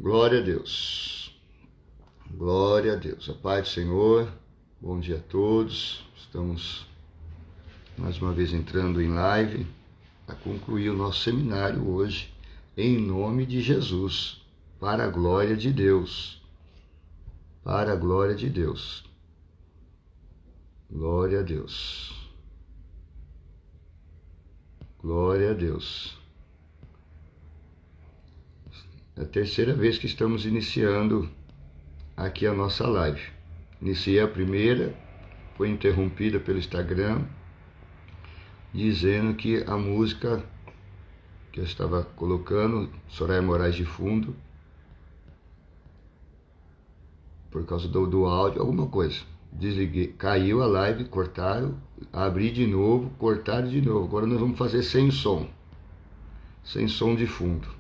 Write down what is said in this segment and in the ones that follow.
Glória a Deus. Glória a Deus. A paz do Senhor. Bom dia a todos. Estamos mais uma vez entrando em live para concluir o nosso seminário hoje, em nome de Jesus, para a glória de Deus. Para a glória de Deus. Glória a Deus. Glória a Deus. É a terceira vez que estamos iniciando aqui a nossa live. Iniciei a primeira, foi interrompida pelo Instagram, dizendo que a música que eu estava colocando, Soraya Moraes de fundo, por causa do áudio, alguma coisa. Desliguei, caiu a live, cortaram, abri de novo, cortaram de novo. Agora nós vamos fazer sem som de fundo.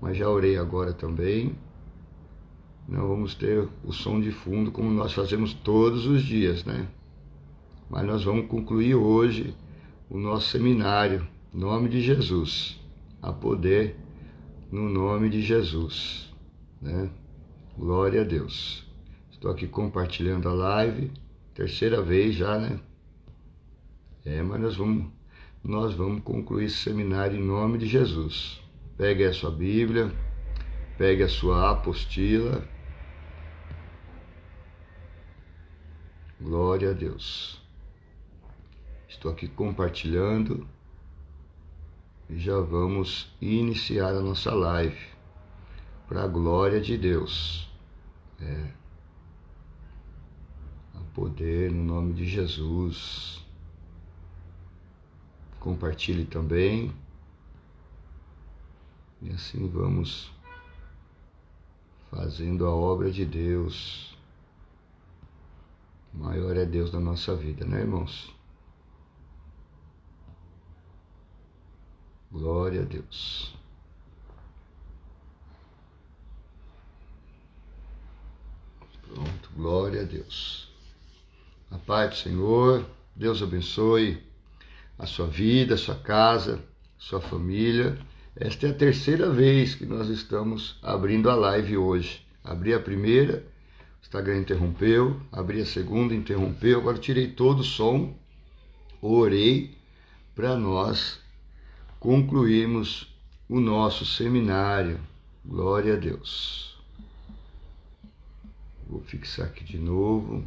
Mas já orei agora também. Não vamos ter o som de fundo como nós fazemos todos os dias, né? Mas nós vamos concluir hoje o nosso seminário, em nome de Jesus. Há poder no nome de Jesus, né? Glória a Deus. Estou aqui compartilhando a live, terceira vez já, né? Mas nós vamos concluir esse seminário em nome de Jesus. Pegue a sua Bíblia, pegue a sua apostila. Glória a Deus. Estou aqui compartilhando e já vamos iniciar a nossa live para a glória de Deus. A poder no nome de Jesus. Compartilhe também. E assim vamos fazendo a obra de Deus. O maior é Deus na nossa vida, né, irmãos? Glória a Deus. Pronto, glória a Deus. A paz do Senhor, Deus abençoe a sua vida, a sua casa, a sua família. Esta é a terceira vez que nós estamos abrindo a live hoje. Abri a primeira, o Instagram interrompeu, abri a segunda, interrompeu, agora tirei todo o som, orei para nós concluirmos o nosso seminário. Glória a Deus. Vou fixar aqui de novo.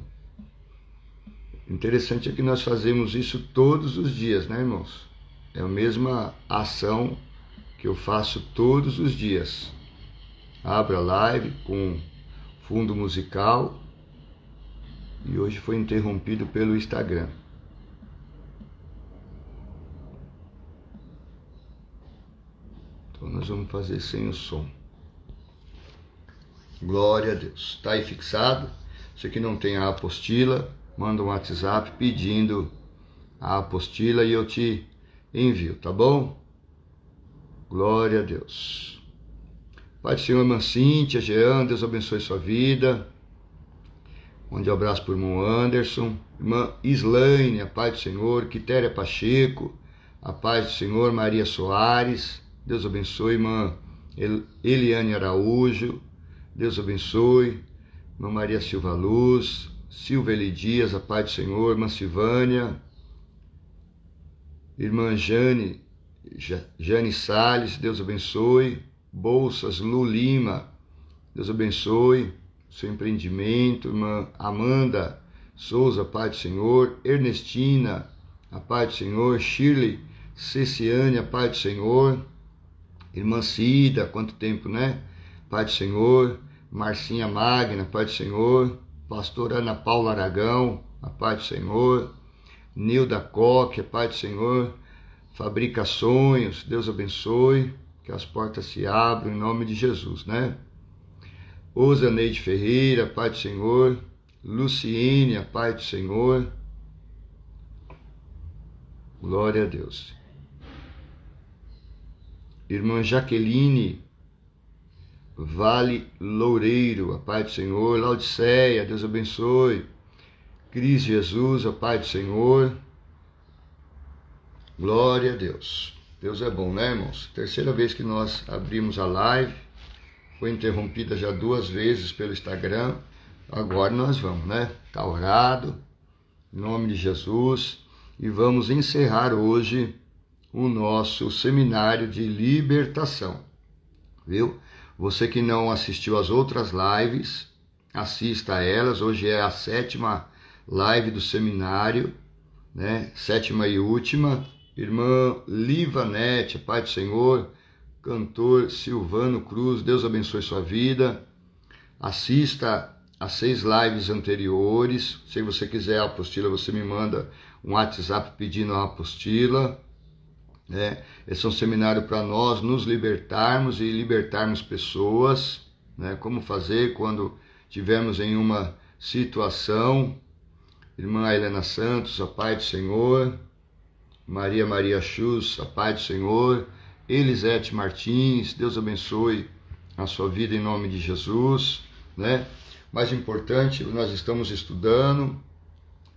Interessante é que nós fazemos isso todos os dias, né, irmãos? É a mesma ação que eu faço todos os dias. Abro a live com fundo musical e hoje foi interrompido pelo Instagram. Então nós vamos fazer sem o som. Glória a Deus. Está aí fixado? Você que não tem a apostila, manda um WhatsApp pedindo a apostila e eu te envio, tá bom? Glória a Deus. Pai do Senhor, irmã Cíntia, Jean, Deus abençoe sua vida. Um abraço para o irmão Anderson, irmã Islaine, a paz do Senhor, Quitéria Pacheco, a paz do Senhor, Maria Soares, Deus abençoe, irmã Eliane Araújo, Deus abençoe, irmã Maria Silva Luz, Silva Eli Dias, a paz do Senhor, irmã Silvânia, irmã Jane Salles, Deus abençoe. Bolsas Lu Lima, Deus abençoe seu empreendimento. Irmã Amanda Souza, a paz do Senhor. Ernestina, a paz do Senhor. Shirley Ceciane, a paz do Senhor. Irmã Cida, quanto tempo, né? Paz do Senhor. Marcinha Magna, a paz do Senhor. Pastora Ana Paula Aragão, a paz do Senhor. Nilda Coque, a paz do Senhor. Fabrica sonhos, Deus abençoe, que as portas se abram em nome de Jesus, né? Osaneide Ferreira, a paz do Senhor. Luciene, a paz do Senhor. Glória a Deus. Irmã Jaqueline Vale Loureiro, a paz do Senhor. Laodiceia, Deus abençoe. Cris Jesus, a paz do Senhor. Glória a Deus. Deus é bom, né, irmãos? Terceira vez que nós abrimos a live, foi interrompida já 2 vezes pelo Instagram. Agora nós vamos, né? Tá orado, em nome de Jesus, e vamos encerrar hoje o nosso seminário de libertação, viu? Você que não assistiu às outras lives, assista a elas. Hoje é a 7ª live do seminário, né? 7ª e última. Irmã Livanete, Pai do Senhor, cantor Silvano Cruz, Deus abençoe sua vida. Assista as 6 lives anteriores. Se você quiser a apostila, você me manda um WhatsApp pedindo a apostila. Esse é um seminário para nós nos libertarmos e libertarmos pessoas, né? Como fazer quando estivermos em uma situação. Irmã Helena Santos, a Pai do Senhor. Maria Chus, a Pai do Senhor. Elisete Martins, Deus abençoe a sua vida em nome de Jesus, né? Mais importante, nós estamos estudando,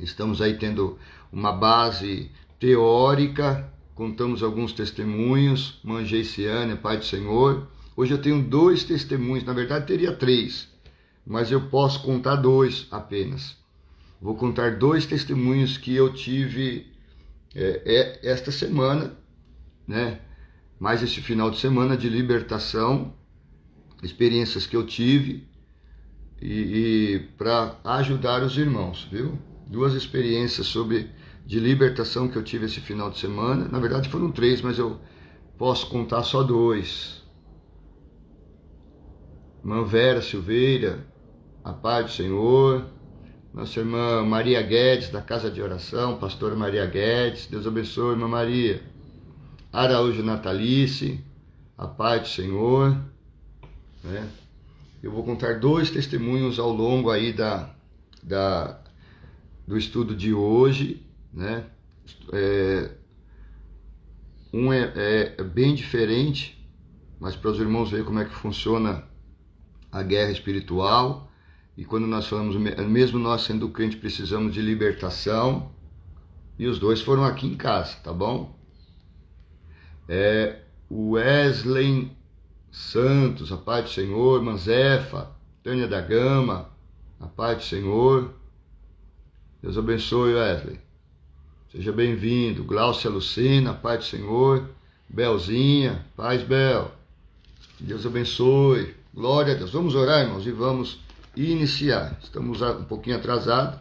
estamos aí tendo uma base teórica, contamos alguns testemunhos. Manjei Ciane, Pai do Senhor. Hoje eu tenho 2 testemunhos, na verdade teria 3, mas eu posso contar 2 apenas. Vou contar 2 testemunhos que eu tive esta semana, né? Mais esse final de semana de libertação, experiências que eu tive e para ajudar os irmãos, viu? 2 experiências de libertação que eu tive esse final de semana. Na verdade foram 3, mas eu posso contar só 2. Irmã Vera Silveira, a Pai do Senhor. Nossa irmã Maria Guedes, da Casa de Oração, pastora Maria Guedes, Deus abençoe, irmã Maria. Araújo Natalice, a Pai do Senhor, né? Eu vou contar 2 testemunhos ao longo aí do estudo de hoje, né? Um é bem diferente, mas para os irmãos verem como é que funciona a guerra espiritual. E quando nós falamos, mesmo nós sendo crente, precisamos de libertação. E os 2 foram aqui em casa, tá bom? Wesley Santos, a Pai do Senhor. Manzefa, Tânia da Gama, a Pai do Senhor. Deus abençoe, Wesley. Seja bem-vindo. Glaucia Lucena, a Pai do Senhor. Belzinha, paz, Bel. Deus abençoe. Glória a Deus. Vamos orar, irmãos, e vamos iniciar. Estamos um pouquinho atrasados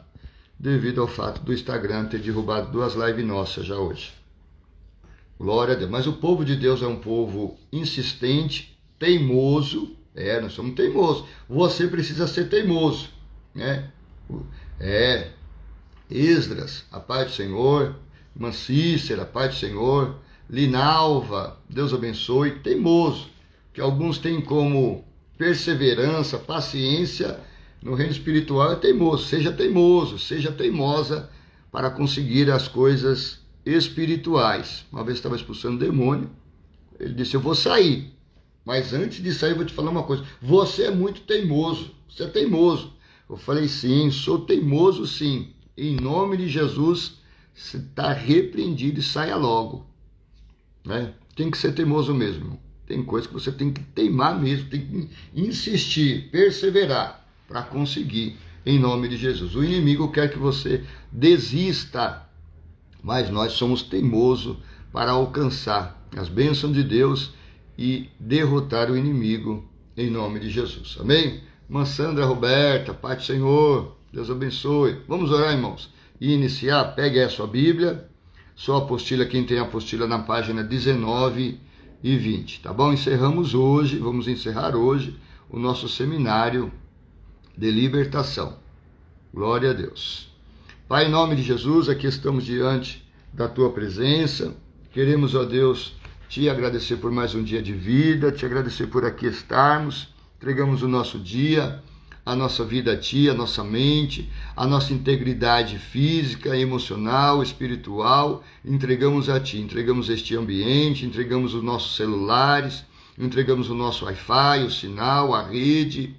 devido ao fato do Instagram ter derrubado 2 lives nossas já hoje. Glória a Deus. Mas o povo de Deus é um povo insistente, teimoso. Nós somos teimosos. Você precisa ser teimoso, né? Esdras, a Pai do Senhor. Irmã Cícera, a Pai do Senhor. Linalva, Deus abençoe. Teimoso, que alguns têm como perseverança, paciência. No reino espiritual é teimoso. Seja teimosa para conseguir as coisas espirituais. Uma vez estava expulsando demônio, ele disse: eu vou sair, mas antes de sair eu vou te falar uma coisa, você é muito teimoso, você é teimoso. Eu falei: sim, sou teimoso sim, em nome de Jesus, você está repreendido e saia logo, né? Tem que ser teimoso mesmo. Tem coisa que você tem que teimar mesmo, tem que insistir, perseverar para conseguir, em nome de Jesus. O inimigo quer que você desista, mas nós somos teimosos para alcançar as bênçãos de Deus e derrotar o inimigo, em nome de Jesus. Amém? Irmã Sandra Roberta, Pai do Senhor, Deus abençoe. Vamos orar, irmãos, e iniciar. Pegue aí a sua Bíblia, sua apostila, quem tem a apostila na página 19 e 20, tá bom? Vamos encerrar hoje o nosso seminário de libertação. Glória a Deus. Pai, em nome de Jesus, aqui estamos diante da Tua presença. Queremos, ó Deus, Te agradecer por mais um dia de vida, Te agradecer por aqui estarmos. Entregamos o nosso dia, a nossa vida a Ti, a nossa mente, a nossa integridade física, emocional, espiritual. Entregamos a Ti, entregamos este ambiente, entregamos os nossos celulares, entregamos o nosso Wi-Fi, o sinal, a rede,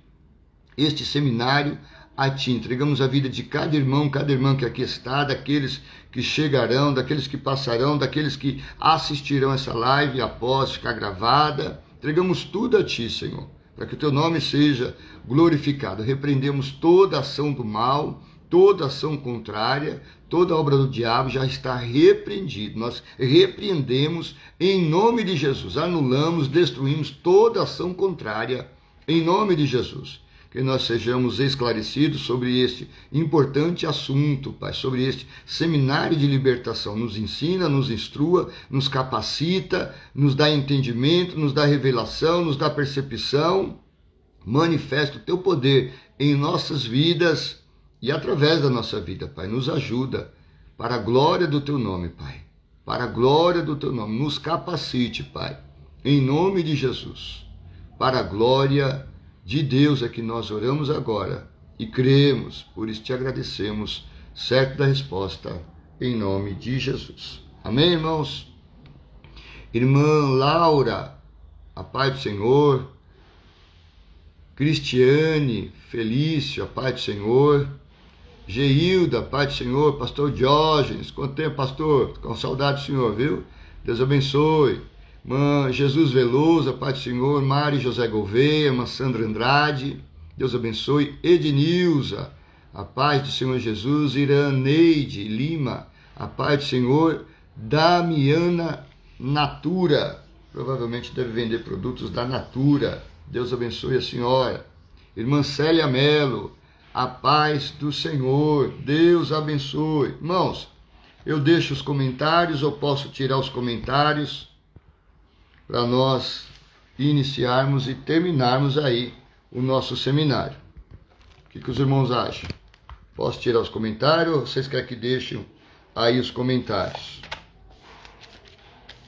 este seminário a Ti. Entregamos a vida de cada irmã que aqui está, daqueles que chegarão, daqueles que passarão, daqueles que assistirão essa live após ficar gravada. Entregamos tudo a Ti, Senhor, para que o teu nome seja glorificado. Repreendemos toda ação do mal, toda ação contrária, toda obra do diabo já está repreendida. Nós repreendemos em nome de Jesus, anulamos, destruímos toda ação contrária em nome de Jesus. Que nós sejamos esclarecidos sobre este importante assunto, Pai, sobre este seminário de libertação. Nos ensina, nos instrua, nos capacita, nos dá entendimento, nos dá revelação, nos dá percepção. Manifesta o teu poder em nossas vidas e através da nossa vida, Pai. Nos ajuda para a glória do teu nome, Pai. Para a glória do teu nome. Nos capacite, Pai, em nome de Jesus. Para a glória de Deus é que nós oramos agora e cremos, por isso te agradecemos, certo da resposta, em nome de Jesus. Amém, irmãos? Irmã Laura, a paz do Senhor. Cristiane, Felício, a paz do Senhor. Geilda, a paz do Senhor. Pastor Diógenes, quanto tempo, pastor? Com saudade do Senhor, viu? Deus abençoe. Irmã Jesus Veloso, a paz do Senhor. Mari José Gouveia, irmã Sandra Andrade, Deus abençoe. Ednilza, a paz do Senhor Jesus. Iraneide Lima, a paz do Senhor. Damiana Natura, provavelmente deve vender produtos da Natura, Deus abençoe a senhora. Irmã Célia Melo, a paz do Senhor, Deus abençoe. Irmãos, eu deixo os comentários, ou posso tirar os comentários para nós iniciarmos e terminarmos aí o nosso seminário. O que os irmãos acham? Posso tirar os comentários ou vocês querem que deixem aí os comentários?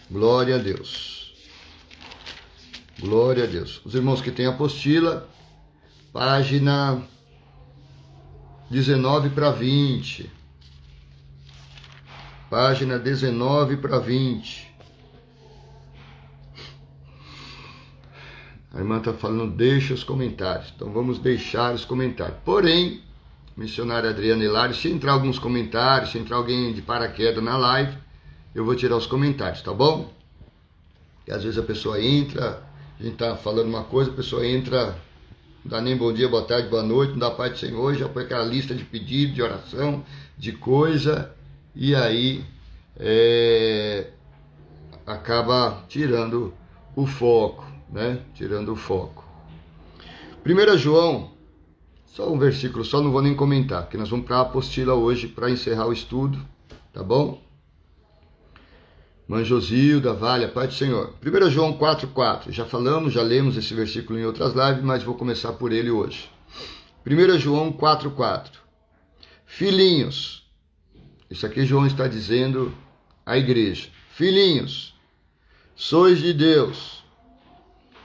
Glória a Deus. Glória a Deus. Os irmãos que têm apostila, página 19 para 20. Página 19 para 20. A irmã está falando, deixa os comentários. Então vamos deixar os comentários. Porém, missionária Adriana Hilário, se entrar alguns comentários, se entrar alguém de paraquedas na live, eu vou tirar os comentários, tá bom? E às vezes a pessoa entra, a gente está falando uma coisa, a pessoa entra, não dá nem bom dia, boa tarde, boa noite, não dá paz do Senhor, já põe aquela lista de pedido, de oração, de coisa, e aí acaba tirando o foco. Tirando o foco. 1 João, só um versículo, só não vou nem comentar, porque nós vamos para a apostila hoje para encerrar o estudo, tá bom? Mãe Josilda, Vale, a paz do Senhor. 1 João 4,4, já falamos, já lemos esse versículo em outras lives, mas vou começar por ele hoje. 1 João 4,4. Filhinhos, isso aqui João está dizendo à igreja. Filhinhos, sois de Deus,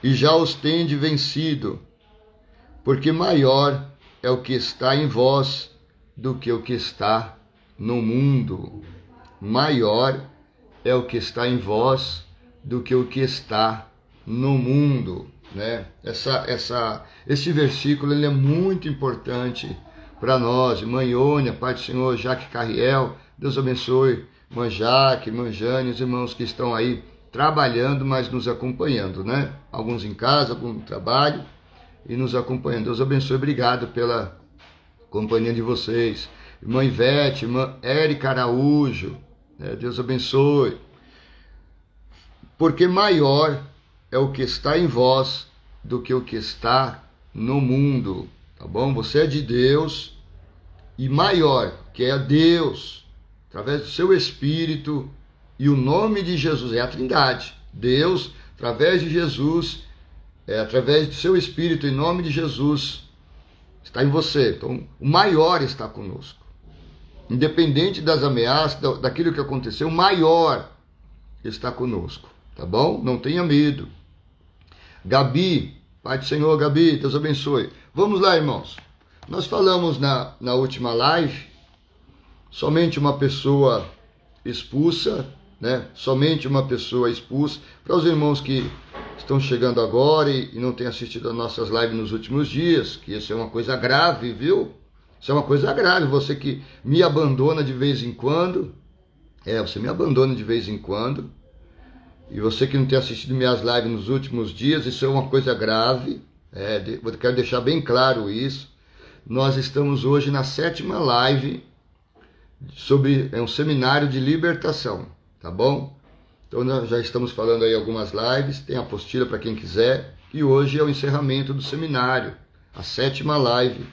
e já os tende vencido, porque maior é o que está em vós do que o que está no mundo. Maior é o que está em vós do que o que está no mundo, né? Esse versículo ele é muito importante para nós. Irmã Iônia, Pai do Senhor, Jaque Carriel, Deus abençoe. Irmã Jaque, irmã Jane, os irmãos que estão aí trabalhando, mas nos acompanhando, né? Alguns em casa, alguns no trabalho e nos acompanhando. Deus abençoe, obrigado pela companhia de vocês. Irmã Ivete, irmã Érica Araújo, Deus abençoe. Porque maior é o que está em vós do que o que está no mundo, tá bom? Você é de Deus e maior, que é Deus, através do seu Espírito, e o nome de Jesus é a Trindade. Deus, através de Jesus, através do seu Espírito, em nome de Jesus, está em você. Então, o maior está conosco. Independente das ameaças, daquilo que aconteceu, o maior está conosco. Tá bom? Não tenha medo. Gabi, Pai do Senhor, Gabi, Deus abençoe. Vamos lá, irmãos. Nós falamos na última live, somente uma pessoa expulsa, somente uma pessoa expulsa. Para os irmãos que estão chegando agora e não têm assistido as nossas lives nos últimos dias, que isso é uma coisa grave, viu? Isso é uma coisa grave. Você que me abandona de vez em quando, você me abandona de vez em quando, e você que não tem assistido minhas lives nos últimos dias, isso é uma coisa grave, Eu quero deixar bem claro isso. Nós estamos hoje na 7ª live sobre um seminário de libertação, tá bom? Então nós já estamos falando aí algumas lives, tem apostila para quem quiser, e hoje é o encerramento do seminário, a 7ª live,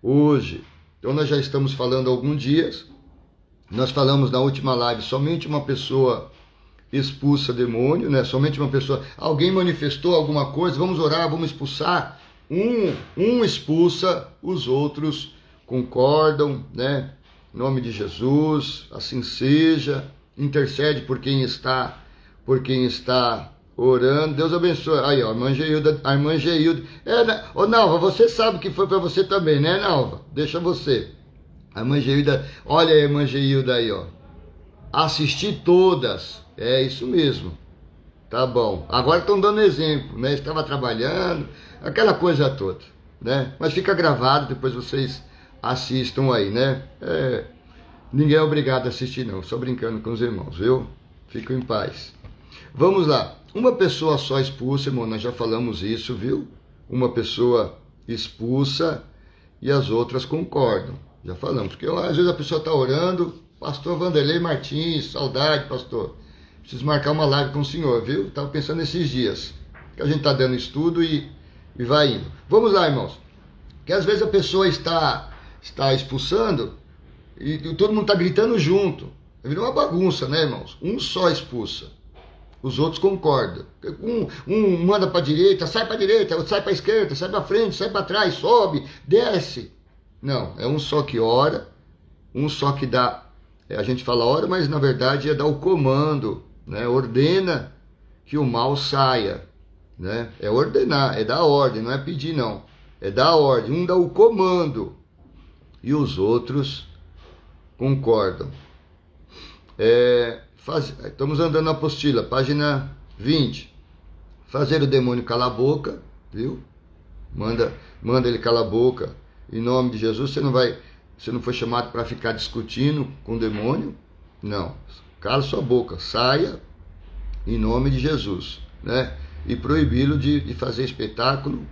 hoje. Então nós já estamos falando há alguns dias, nós falamos na última live, somente uma pessoa expulsa demônio, né? Somente uma pessoa, alguém manifestou alguma coisa, vamos orar, vamos expulsar, um expulsa, os outros concordam, né? Em nome de Jesus, assim seja. Intercede por quem está orando. Deus abençoe. Aí, ó, a irmã Geilda. Ô, Nalva, você sabe que foi para você também, né, Nalva? Deixa você. A irmã Geilda, olha a irmã Geilda aí, ó. Assisti todas. É isso mesmo. Tá bom. Agora estão dando exemplo, né? Estava trabalhando, aquela coisa toda, né? Mas fica gravado, depois vocês assistam aí, né? Ninguém é obrigado a assistir, não. Só brincando com os irmãos, viu? Fiquem em paz. Vamos lá. Uma pessoa só expulsa, irmão, nós já falamos isso, viu? Uma pessoa expulsa e as outras concordam. Já falamos. Porque às vezes a pessoa está orando, pastor Vanderlei Martins, saudade, pastor. Preciso marcar uma live com o senhor, viu? Estava pensando nesses dias. Que a gente está dando estudo e vai indo. Vamos lá, irmãos. Porque às vezes a pessoa está expulsando e todo mundo está gritando junto. Virou uma bagunça, né, irmãos? Um só expulsa. Os outros concordam. Um manda para a direita, sai para a direita, outro sai para a esquerda, sai para frente, sai para trás, sobe, desce. Não, é um só que ora, um só que dá. A gente fala ora, mas na verdade é dar o comando, né? Ordena que o mal saia, né? É ordenar, é dar ordem, não é pedir, não. É dar ordem. Um dá o comando e os outros concordam. Estamos andando na apostila, página 20. Fazer o demônio calar a boca, viu? Manda ele calar a boca. Em nome de Jesus, você não foi chamado para ficar discutindo com o demônio. Não. Cala sua boca, saia em nome de Jesus, né? E proibi-lo de fazer espetáculo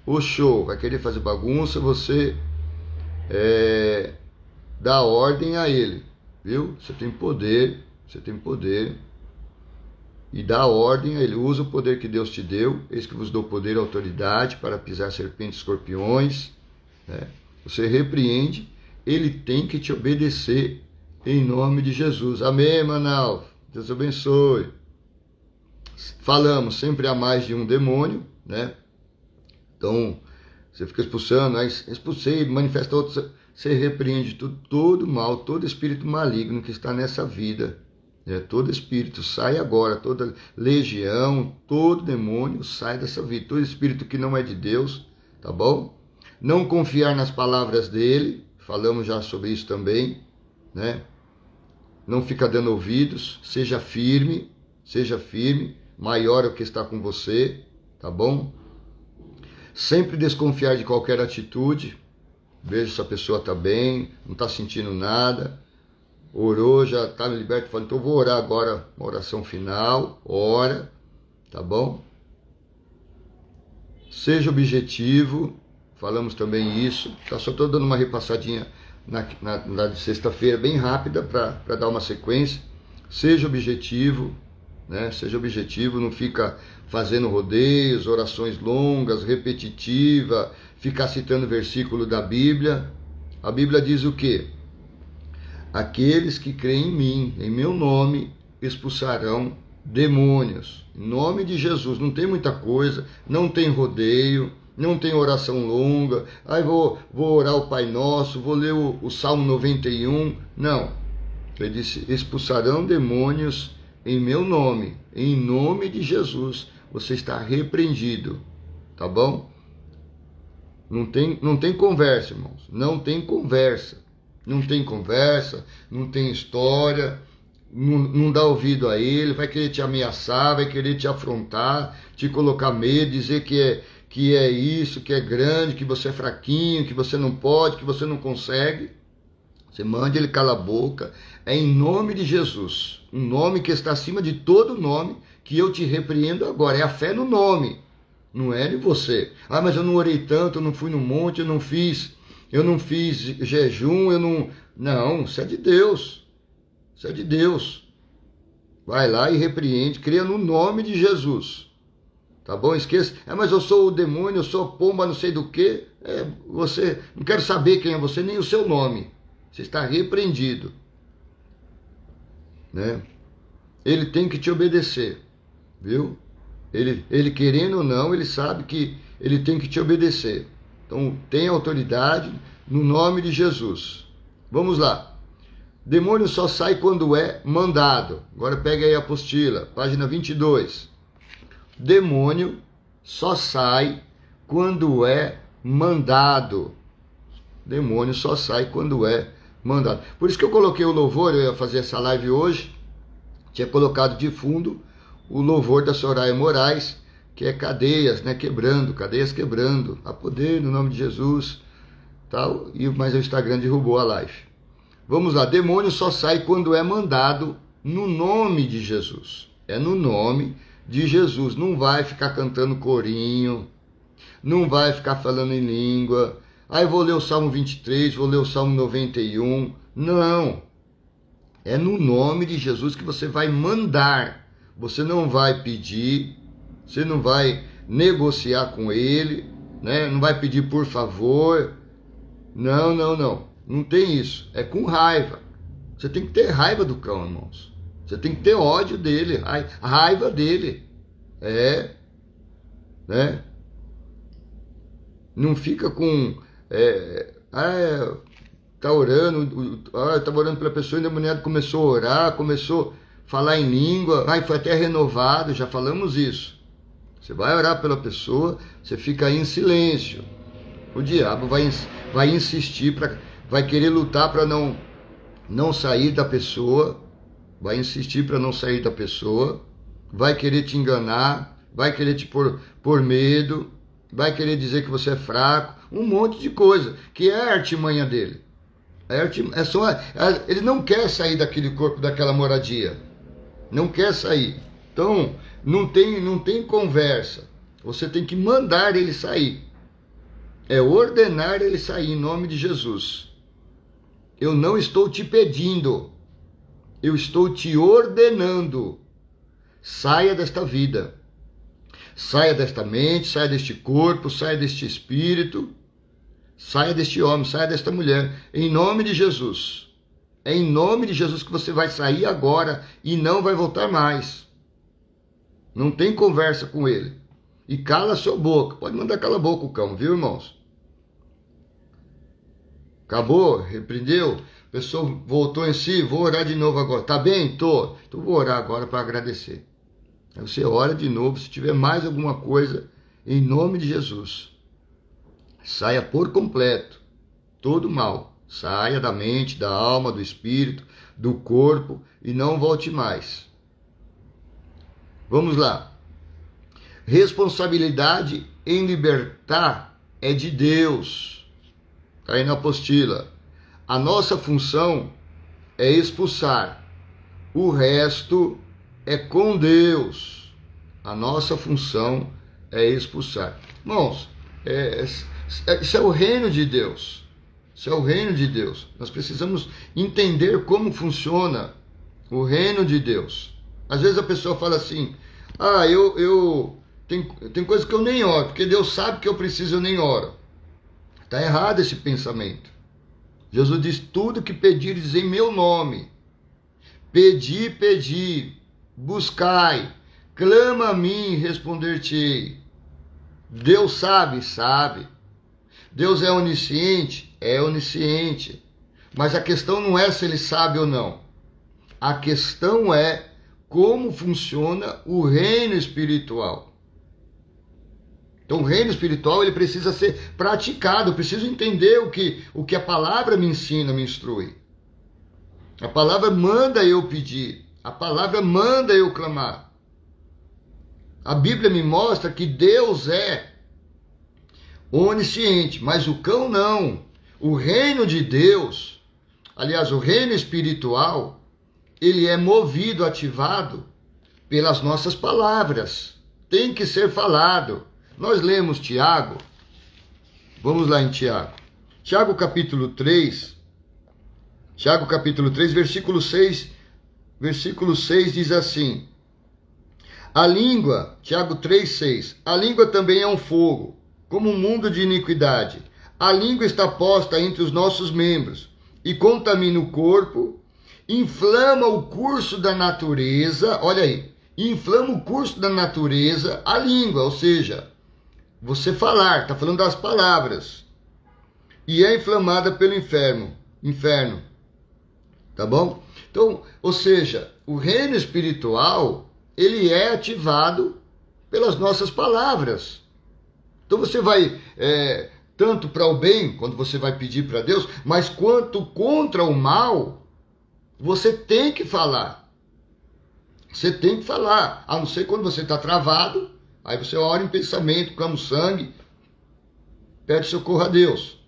ou show. Vai querer fazer bagunça, você dá ordem a ele, viu? Você tem poder e dá ordem a ele. Usa o poder que Deus te deu. Eis que vos dou poder e autoridade para pisar serpentes e escorpiões, né? Você repreende, ele tem que te obedecer em nome de Jesus. Amém, Manaus? Deus abençoe. Falamos, sempre há mais de um demônio, né? Então, você fica expulsando, aí expulsei, manifesta outro, você repreende todo mal, todo espírito maligno que está nessa vida, né? Todo espírito sai agora, toda legião, todo demônio sai dessa vida, todo espírito que não é de Deus, tá bom? Não confiar nas palavras dele, falamos já sobre isso também, né? Não fica dando ouvidos, seja firme, maior é o que está com você, tá bom? Sempre desconfiar de qualquer atitude, veja se a pessoa está bem, não está sentindo nada, orou, já está liberto, falando, então vou orar agora, uma oração final, ora, tá bom? Seja objetivo, falamos também isso, tá? Só estou dando uma repassadinha na de sexta-feira, bem rápida, para dar uma sequência. Seja objetivo, né? Seja objetivo, não fica fazendo rodeios, orações longas, repetitiva, ficar citando versículo da Bíblia. A Bíblia diz o quê? Aqueles que creem em mim, em meu nome, expulsarão demônios. Em nome de Jesus, não tem muita coisa, não tem rodeio, não tem oração longa, vou orar o Pai Nosso, vou ler o Salmo 91, não. Ele disse, expulsarão demônios em meu nome, em nome de Jesus, você está repreendido, tá bom? Não tem conversa, irmãos, não tem conversa, não tem história, não dá ouvido a ele, vai querer te ameaçar, vai querer te afrontar, te colocar medo, dizer que é isso, que é grande, que você é fraquinho, que você não pode, que você não consegue. Você manda ele calar a boca, é em nome de Jesus, um nome que está acima de todo nome, que eu te repreendo agora, é a fé no nome, Não é de você. Ah, mas eu não orei tanto, eu não fui no monte, eu não fiz jejum, eu não... Não, isso é de Deus. Isso é de Deus. Vai lá e repreende, cria no nome de Jesus. Tá bom? Esqueça. Mas eu sou o demônio, eu sou a pomba, não sei do que. Você, não quero saber quem é você, nem o seu nome. Você está repreendido. Né? Ele tem que te obedecer. Viu? Ele querendo ou não, ele sabe que ele tem que te obedecer. Então, tem autoridade no nome de Jesus. Vamos lá. Demônio só sai quando é mandado. Agora pega aí a apostila, página 22. Demônio só sai quando é mandado. Demônio só sai quando é mandado. Por isso que eu coloquei o louvor, eu ia fazer essa live hoje. Tinha colocado de fundo o louvor da Soraya Moraes, que é cadeias, né, quebrando, cadeias quebrando, a poder no nome de Jesus, tal. Mas o Instagram derrubou a live. Vamos lá, demônio só sai quando é mandado no nome de Jesus. É no nome de Jesus. Não vai ficar cantando corinho, não vai ficar falando em língua. Eu vou ler o Salmo 23, vou ler o Salmo 91. Não. É no nome de Jesus que você vai mandar. Você não vai pedir, você não vai negociar com ele, né? Não vai pedir por favor. Não, não, não. Não tem isso. É com raiva. Você tem que ter raiva do cão, irmãos. Você tem que ter ódio dele, raiva dele. Né? Não fica com... tá orando, tá orando pela pessoa, e a mulher começou a orar, começou a falar em língua, foi até renovado, já falamos isso. Você vai orar pela pessoa, você fica aí em silêncio. O diabo vai insistir, vai querer lutar para não sair da pessoa, vai insistir para não sair da pessoa, vai querer te enganar, vai querer te pôr medo, vai querer dizer que você é fraco, um monte de coisa, que é a artimanha dele. Ele não quer sair daquele corpo, daquela moradia, não quer sair. Então, não tem conversa, você tem que mandar ele sair. É ordenar ele sair em nome de Jesus. Eu não estou te pedindo, eu estou te ordenando. Saia desta vida, saia desta mente, saia deste corpo, saia deste espírito, saia deste homem, saia desta mulher, em nome de Jesus. É em nome de Jesus que você vai sair agora e não vai voltar mais. Não tem conversa com ele. E cala a sua boca. Pode mandar calar a boca o cão, viu, irmãos? Acabou? Repreendeu? A pessoa voltou em si, vou orar de novo agora. Tá bem? Tô. Então vou orar agora para agradecer. Aí você ora de novo, se tiver mais alguma coisa, em nome de Jesus. Saia por completo. Todo mal. Saia da mente, da alma, do espírito, do corpo e não volte mais. Vamos lá. Responsabilidade em libertar é de Deus. Está aí na apostila. A nossa função é expulsar. O resto é com Deus. A nossa função é expulsar. Irmãos, isso é o reino de Deus. Isso é o reino de Deus. Nós precisamos entender como funciona o reino de Deus. Às vezes a pessoa fala assim, tem coisa que eu nem oro, porque Deus sabe que eu preciso, eu nem oro. Está errado esse pensamento. Jesus diz, tudo que pedires em meu nome, pedi, buscai, clama a mim e responder-te-ei. Deus sabe. Deus é onisciente, mas a questão não é se ele sabe ou não. A questão é como funciona o reino espiritual. Então o reino espiritual ele precisa ser praticado, eu preciso entender o que a palavra me ensina, me instrui. A palavra manda eu pedir, a palavra manda eu clamar. A Bíblia me mostra que Deus é onisciente, mas o cão não. O reino de Deus, aliás, o reino espiritual, ele é movido, ativado pelas nossas palavras. Tem que ser falado. Nós lemos Tiago, vamos lá em Tiago. Tiago capítulo 3, versículo 6 diz assim: a língua, Tiago 3,6, a língua também é um fogo, como um mundo de iniquidade. A língua está posta entre os nossos membros e contamina o corpo, inflama o curso da natureza, olha aí, inflama o curso da natureza, a língua, ou seja, você falar, está falando das palavras, e é inflamada pelo inferno, tá bom? Então, ou seja, o reino espiritual, ele é ativado pelas nossas palavras. Então você vai, tanto para o bem, quando você vai pedir para Deus, mas quanto contra o mal, você tem que falar. Você tem que falar, a não ser quando você está travado, aí você ora em pensamento, clama o sangue, pede socorro a Deus.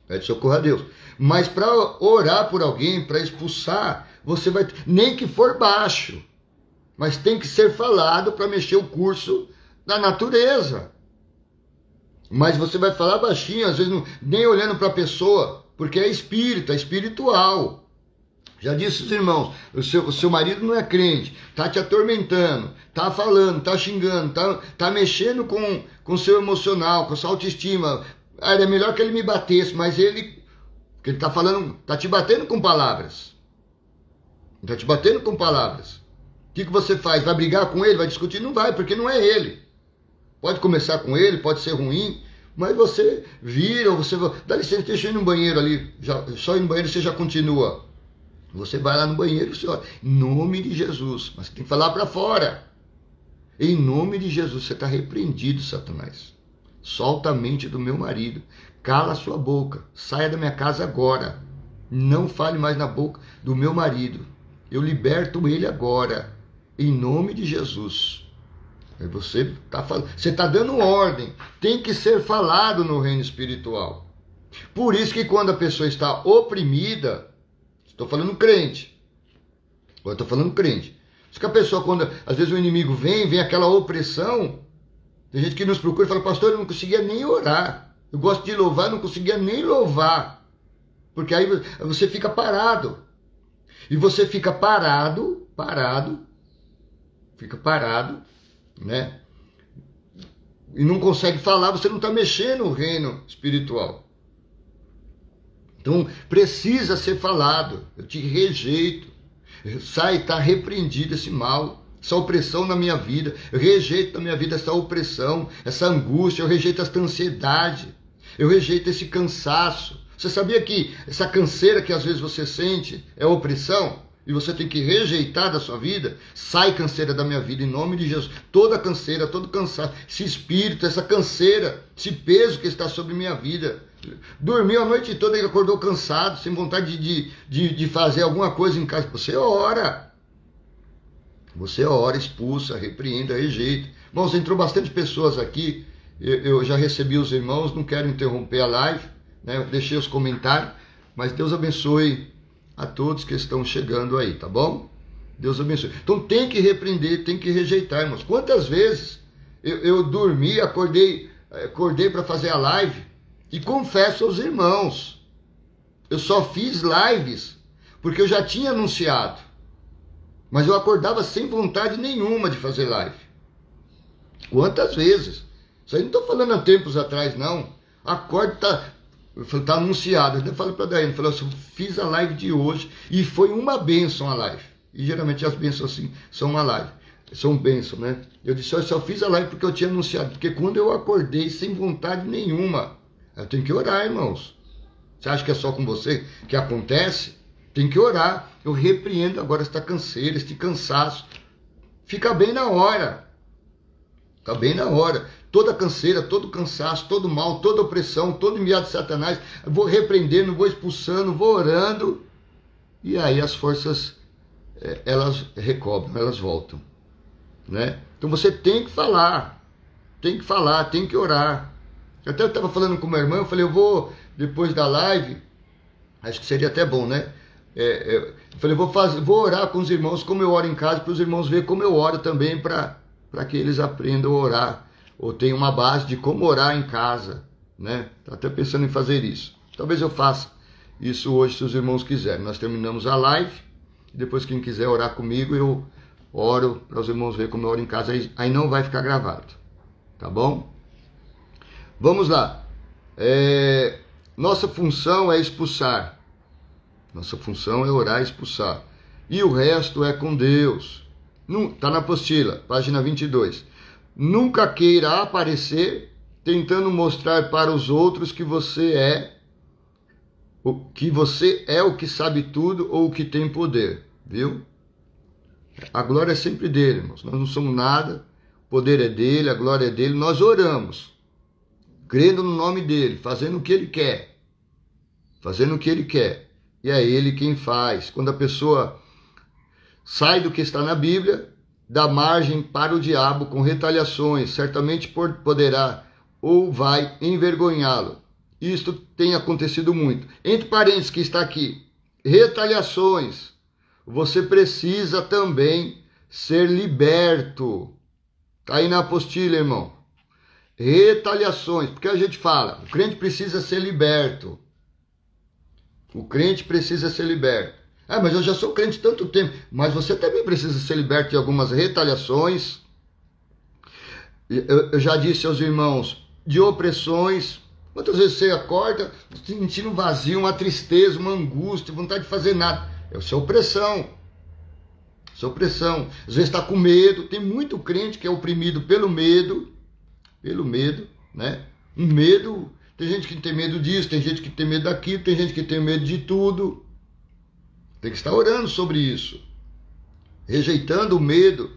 Pede socorro a Deus. Mas para orar por alguém, para expulsar, você vai, nem que for baixo, mas tem que ser falado para mexer o curso da natureza. Mas você vai falar baixinho, às vezes nem olhando para a pessoa, porque é espírito, é espiritual. Já disse os irmãos, o seu marido não é crente, está te atormentando, está falando, está xingando, tá mexendo com o seu emocional, com a sua autoestima. Era melhor que ele me batesse, mas ele está falando, está te batendo com palavras. Está te batendo com palavras. O que você faz? Vai brigar com ele? Vai discutir? Não vai, porque não é ele. Pode começar com ele, pode ser ruim, mas você vira, você vai, dá licença, deixa eu ir no banheiro ali, só ir no banheiro você já continua. Você vai lá no banheiro e você olha, em nome de Jesus, mas você tem que falar para fora. Em nome de Jesus, você está repreendido, Satanás. Solta a mente do meu marido, cala a sua boca, saia da minha casa agora. Não fale mais na boca do meu marido. Eu liberto ele agora, em nome de Jesus. Aí você está dando ordem, tem que ser falado no reino espiritual. Por isso que quando a pessoa está oprimida, estou falando crente, agora estou falando crente. Isso que a pessoa, quando às vezes o inimigo vem aquela opressão, tem gente que nos procura e fala, pastor, eu não conseguia nem orar. Eu gosto de louvar, não conseguia nem louvar. Porque aí você fica parado. E você fica parado, né? E não consegue falar, você não está mexendo no reino espiritual. Então, precisa ser falado. Eu te rejeito. Sai, está repreendido esse mal, essa opressão na minha vida. Eu rejeito na minha vida essa opressão, essa angústia. Eu rejeito essa ansiedade. Eu rejeito esse cansaço. Você sabia que essa canseira que às vezes você sente é opressão? E você tem que rejeitar da sua vida? Sai canseira da minha vida, em nome de Jesus. Toda canseira, todo cansaço, esse espírito, essa canseira, esse peso que está sobre minha vida. Dormiu a noite toda e acordou cansado, sem vontade de fazer alguma coisa em casa. Você ora. Você ora, expulsa, repreenda, rejeita. Irmãos, entrou bastante pessoas aqui. Eu já recebi os irmãos, não quero interromper a live, né? Eu deixei os comentários, mas Deus abençoe a todos que estão chegando aí, tá bom? Deus abençoe. Então tem que repreender, tem que rejeitar, irmãos. Quantas vezes eu dormi, acordei para fazer a live e confesso aos irmãos, eu só fiz lives porque eu já tinha anunciado, mas eu acordava sem vontade nenhuma de fazer live. Quantas vezes? Isso aí não estou falando há tempos atrás, não. Acordo, tá anunciado. Eu falei para a Daiane, eu fiz a live de hoje e foi uma bênção a live. E geralmente as bênçãos assim são uma live, são bênçãos, né? Eu disse, eu só fiz a live porque eu tinha anunciado, porque quando eu acordei sem vontade nenhuma, eu tenho que orar, irmãos. Você acha que é só com você que acontece? Tem que orar. Eu repreendo agora esta canseira, este cansaço. Fica bem na hora. Fica bem na hora. Toda canseira, todo cansaço, todo mal, toda opressão, todo enviado de Satanás, eu vou repreendendo, vou expulsando, vou orando, e aí as forças, elas recobram, elas voltam, né? Então você tem que falar, tem que orar. Até eu estava falando com uma irmã, eu falei, eu vou, depois da live, acho que seria até bom, né? Eu falei, vou orar com os irmãos, como eu oro em casa, para os irmãos verem como eu oro também, para que eles aprendam a orar ou tenho uma base de como orar em casa, né? Estou até pensando em fazer isso. Talvez eu faça isso hoje, se os irmãos quiserem. Nós terminamos a live, e depois quem quiser orar comigo, eu oro para os irmãos verem como eu oro em casa, aí não vai ficar gravado, tá bom? Vamos lá. Nossa função é expulsar. Nossa função é orar e expulsar. E o resto é com Deus. Está na apostila, página 22. Nunca queira aparecer tentando mostrar para os outros que você é o que sabe tudo ou o que tem poder, viu? A glória é sempre dele, irmãos. Nós não somos nada, o poder é dele, a glória é dele. Nós oramos, crendo no nome dele, fazendo o que ele quer. Fazendo o que ele quer. E é ele quem faz. Quando a pessoa sai do que está na Bíblia, dá margem para o diabo com retaliações, certamente poderá ou vai envergonhá-lo. Isto tem acontecido muito. Entre parênteses que está aqui, retaliações. Você precisa também ser liberto. Está aí na apostila, irmão. Retaliações, porque a gente fala, o crente precisa ser liberto. O crente precisa ser liberto. Mas eu já sou crente há tanto tempo. Mas você também precisa ser liberto de algumas retaliações. Eu já disse aos irmãos, de opressões. Quantas vezes você acorda sentindo um vazio, uma tristeza, uma angústia, vontade de fazer nada? Isso é opressão. Isso é opressão. Às vezes está com medo. Tem muito crente que é oprimido pelo medo. Pelo medo, né? Um medo. Tem gente que tem medo disso, tem gente que tem medo daquilo, tem gente que tem medo de tudo. Tem que estar orando sobre isso. Rejeitando o medo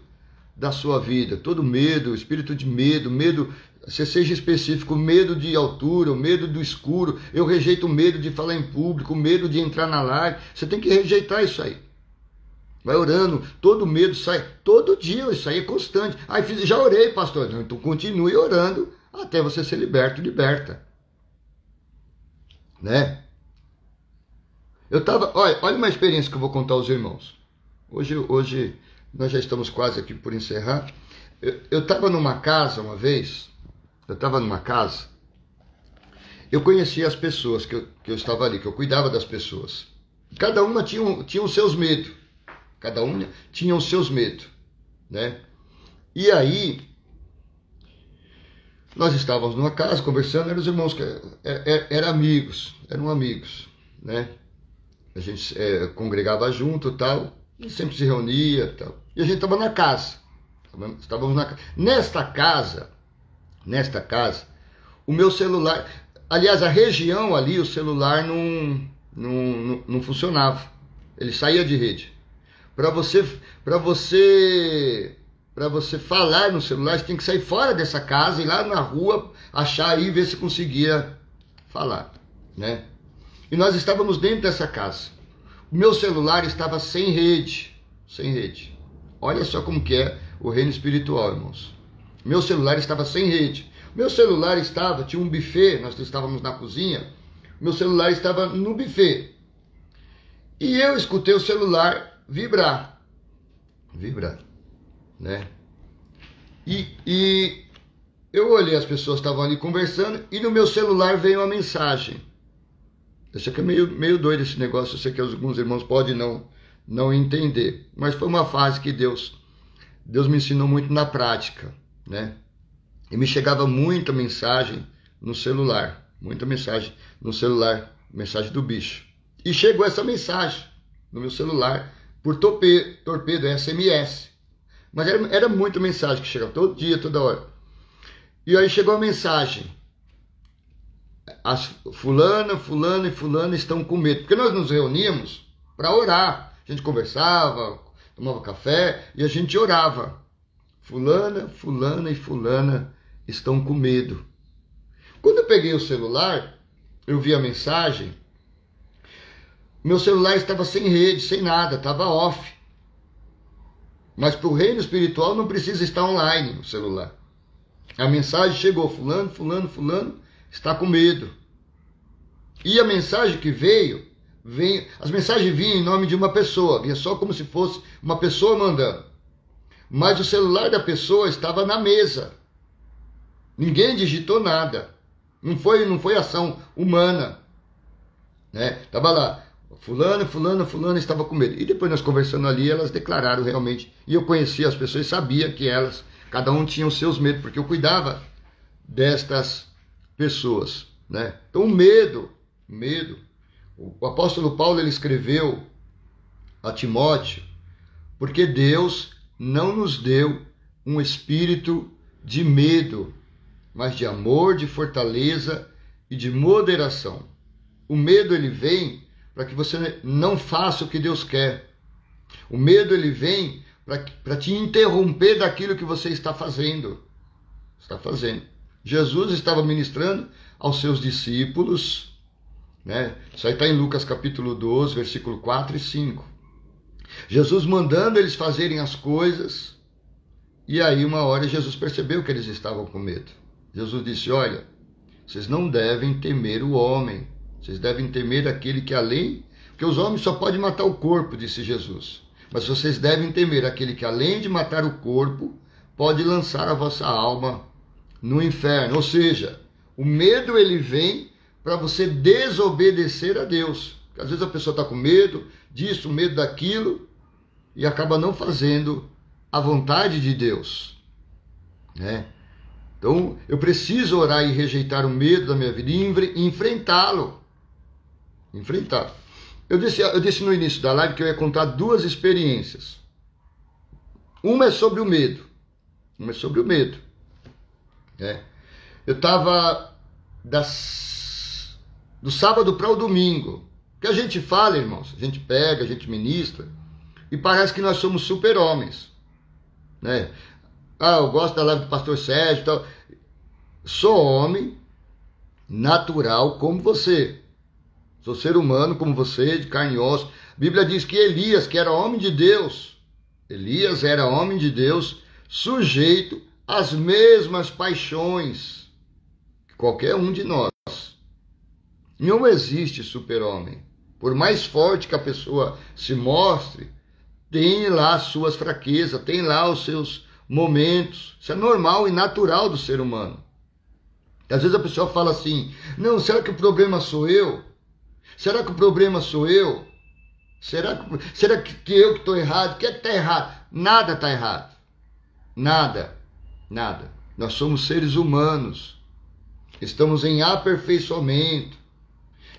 da sua vida. Todo medo, espírito de medo, você seja específico, medo de altura, o medo do escuro. Eu rejeito o medo de falar em público, o medo de entrar na live. Você tem que rejeitar isso aí. Vai orando, todo medo sai. Todo dia, isso aí é constante. Já orei, pastor. Então continue orando até você ser liberta. Né? Olha uma experiência que eu vou contar aos irmãos. Hoje nós já estamos quase aqui por encerrar. Eu estava numa casa uma vez. Eu conhecia as pessoas que eu estava ali, que eu cuidava das pessoas. Cada uma tinha os seus medos. Cada uma tinha os seus medos, né? E aí, nós estávamos numa casa conversando, eram os irmãos que eram amigos, né? A gente congregava junto e tal, e sempre se reunia e tal. E a gente estava na casa. Estávamos na casa. Nesta casa, o meu celular, aliás, a região ali, o celular não funcionava. Ele saía de rede. Para você falar no celular, você tem que sair fora dessa casa, ir lá na rua, achar aí e ver se conseguia falar, né? E nós estávamos dentro dessa casa. O meu celular estava sem rede. Olha só como que é o reino espiritual, irmãos. Meu celular estava sem rede. Meu celular tinha um buffet, nós estávamos na cozinha. Meu celular estava no buffet. E eu escutei o celular vibrar, né? E eu olhei, as pessoas estavam ali conversando e no meu celular veio uma mensagem. Eu sei que é meio doido esse negócio, eu sei que alguns irmãos podem não entender, mas foi uma fase que Deus me ensinou muito na prática, né? E me chegava muita mensagem no celular, mensagem do bicho. E chegou essa mensagem no meu celular por torpedo, SMS. Mas era muita mensagem que chegava todo dia, toda hora. E aí chegou a mensagem. Fulana e fulana estão com medo. Porque nós nos reuníamos para orar. A gente conversava, tomava café e a gente orava. Fulana e fulana estão com medo. Quando eu peguei o celular, eu vi a mensagem. Meu celular estava sem rede, sem nada, estava off. Mas para o reino espiritual não precisa estar online o celular. A mensagem chegou, fulano está com medo. E a mensagem que veio, as mensagens vinham em nome de uma pessoa, vinha só como se fosse uma pessoa mandando. Mas o celular da pessoa estava na mesa. Ninguém digitou nada. Não foi ação humana. Né? Tava lá, fulano estava com medo. E depois nós conversando ali, elas declararam realmente. E eu conhecia as pessoas e sabia que elas, cada um tinha os seus medos, porque eu cuidava destas pessoas. Né? Então o medo. O apóstolo Paulo ele escreveu a Timóteo, porque Deus não nos deu um espírito de medo, mas de amor, de fortaleza e de moderação. O medo ele vem para que você não faça o que Deus quer. O medo ele vem para te interromper daquilo que você está fazendo. Jesus estava ministrando aos seus discípulos, né? Isso aí está em Lucas capítulo 12, versículo 4 e 5. Jesus mandando eles fazerem as coisas, e aí uma hora Jesus percebeu que eles estavam com medo. Jesus disse, olha, vocês não devem temer o homem, vocês devem temer aquele que além, porque os homens só podem matar o corpo, disse Jesus, mas vocês devem temer aquele que além de matar o corpo, pode lançar a vossa alma no inferno. Ou seja, o medo ele vem para você desobedecer a Deus. Porque às vezes a pessoa está com medo disso, medo daquilo, e acaba não fazendo a vontade de Deus. Né? Então, eu preciso orar e rejeitar o medo da minha vida e enfrentá-lo. Eu disse no início da live que eu ia contar duas experiências. Uma é sobre o medo. Né? Eu estava do sábado para o domingo. Que a gente fala, irmãos, a gente pega, a gente ministra, e parece que nós somos super-homens. Né? Eu gosto da live do pastor Sérgio e tal. Sou homem natural como você. Sou ser humano como você, de carne e osso. A Bíblia diz que Elias, que era homem de Deus, sujeito às mesmas paixões que qualquer um de nós. Não existe super-homem. Por mais forte que a pessoa se mostre, tem lá as suas fraquezas, tem lá os seus momentos. Isso é normal e natural do ser humano. E às vezes a pessoa fala assim, não, será que o problema sou eu? Será que o problema sou eu? Será que eu que estou errado? O que é que está errado? Nada está errado. Nada. Nós somos seres humanos. Estamos em aperfeiçoamento.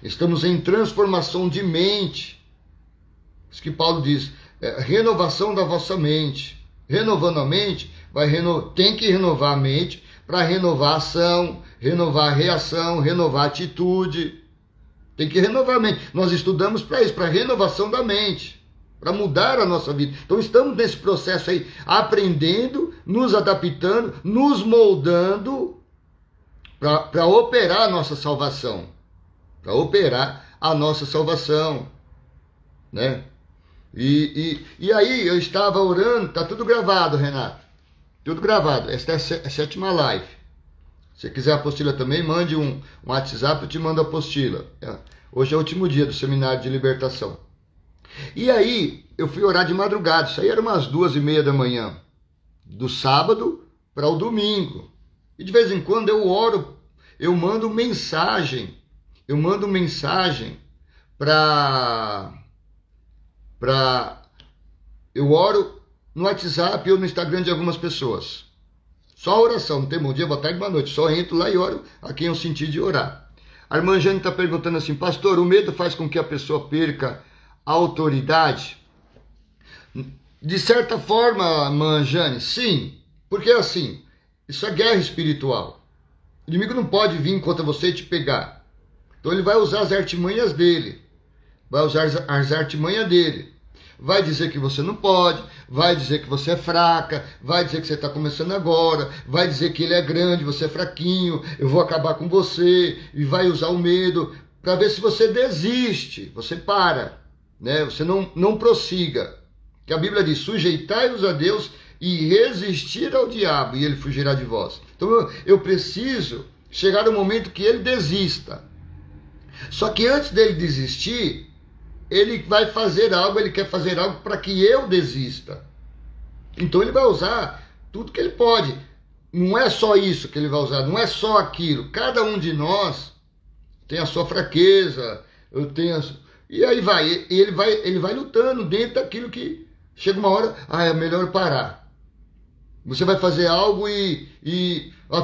Estamos em transformação de mente. Isso que Paulo diz, renovação da vossa mente. Renovando a mente, tem que renovar a mente para renovar a ação, renovar a reação, renovar a atitude. Tem que renovar a mente. Nós estudamos para isso, para renovação da mente, para mudar a nossa vida. Então estamos nesse processo aí, aprendendo, nos adaptando, nos moldando para operar a nossa salvação. Né? E aí eu estava orando, tá tudo gravado, Renato. Tudo gravado. Esta é a 7ª live. Se você quiser a apostila também, mande um WhatsApp, eu te mando a apostila. Hoje é o último dia do seminário de libertação. E aí, eu fui orar de madrugada. Isso aí era umas 2h30 da manhã. Do sábado para o domingo. E de vez em quando eu oro, eu mando mensagem eu oro no WhatsApp ou no Instagram de algumas pessoas. Só oração, não tem bom dia, boa tarde, boa noite. Só entro lá e oro a quem eu senti de orar. A irmã Jane está perguntando assim, pastor, o medo faz com que a pessoa perca a autoridade? De certa forma, irmã Jane, sim. Porque assim, isso é guerra espiritual. O inimigo não pode vir contra você e te pegar. Então ele vai usar as artimanhas dele. Vai dizer que você não pode, vai dizer que você é fraca, vai dizer que você está começando agora, vai dizer que ele é grande, você é fraquinho, eu vou acabar com você, e vai usar o medo para ver se você desiste, você para, né? Você não prossiga. Que a Bíblia diz, sujeitai-vos a Deus e resistir ao diabo, e ele fugirá de vós. Então eu preciso chegar no momento que ele desista. Só que antes dele desistir, ele vai fazer algo, ele quer fazer algo para que eu desista. Então ele vai usar tudo que ele pode. não é só isso que ele vai usar, não é só aquilo. Cada um de nós tem a sua fraqueza, eu tenho e aí vai, ele vai lutando dentro daquilo que chega uma hora, é melhor parar. Você vai fazer algo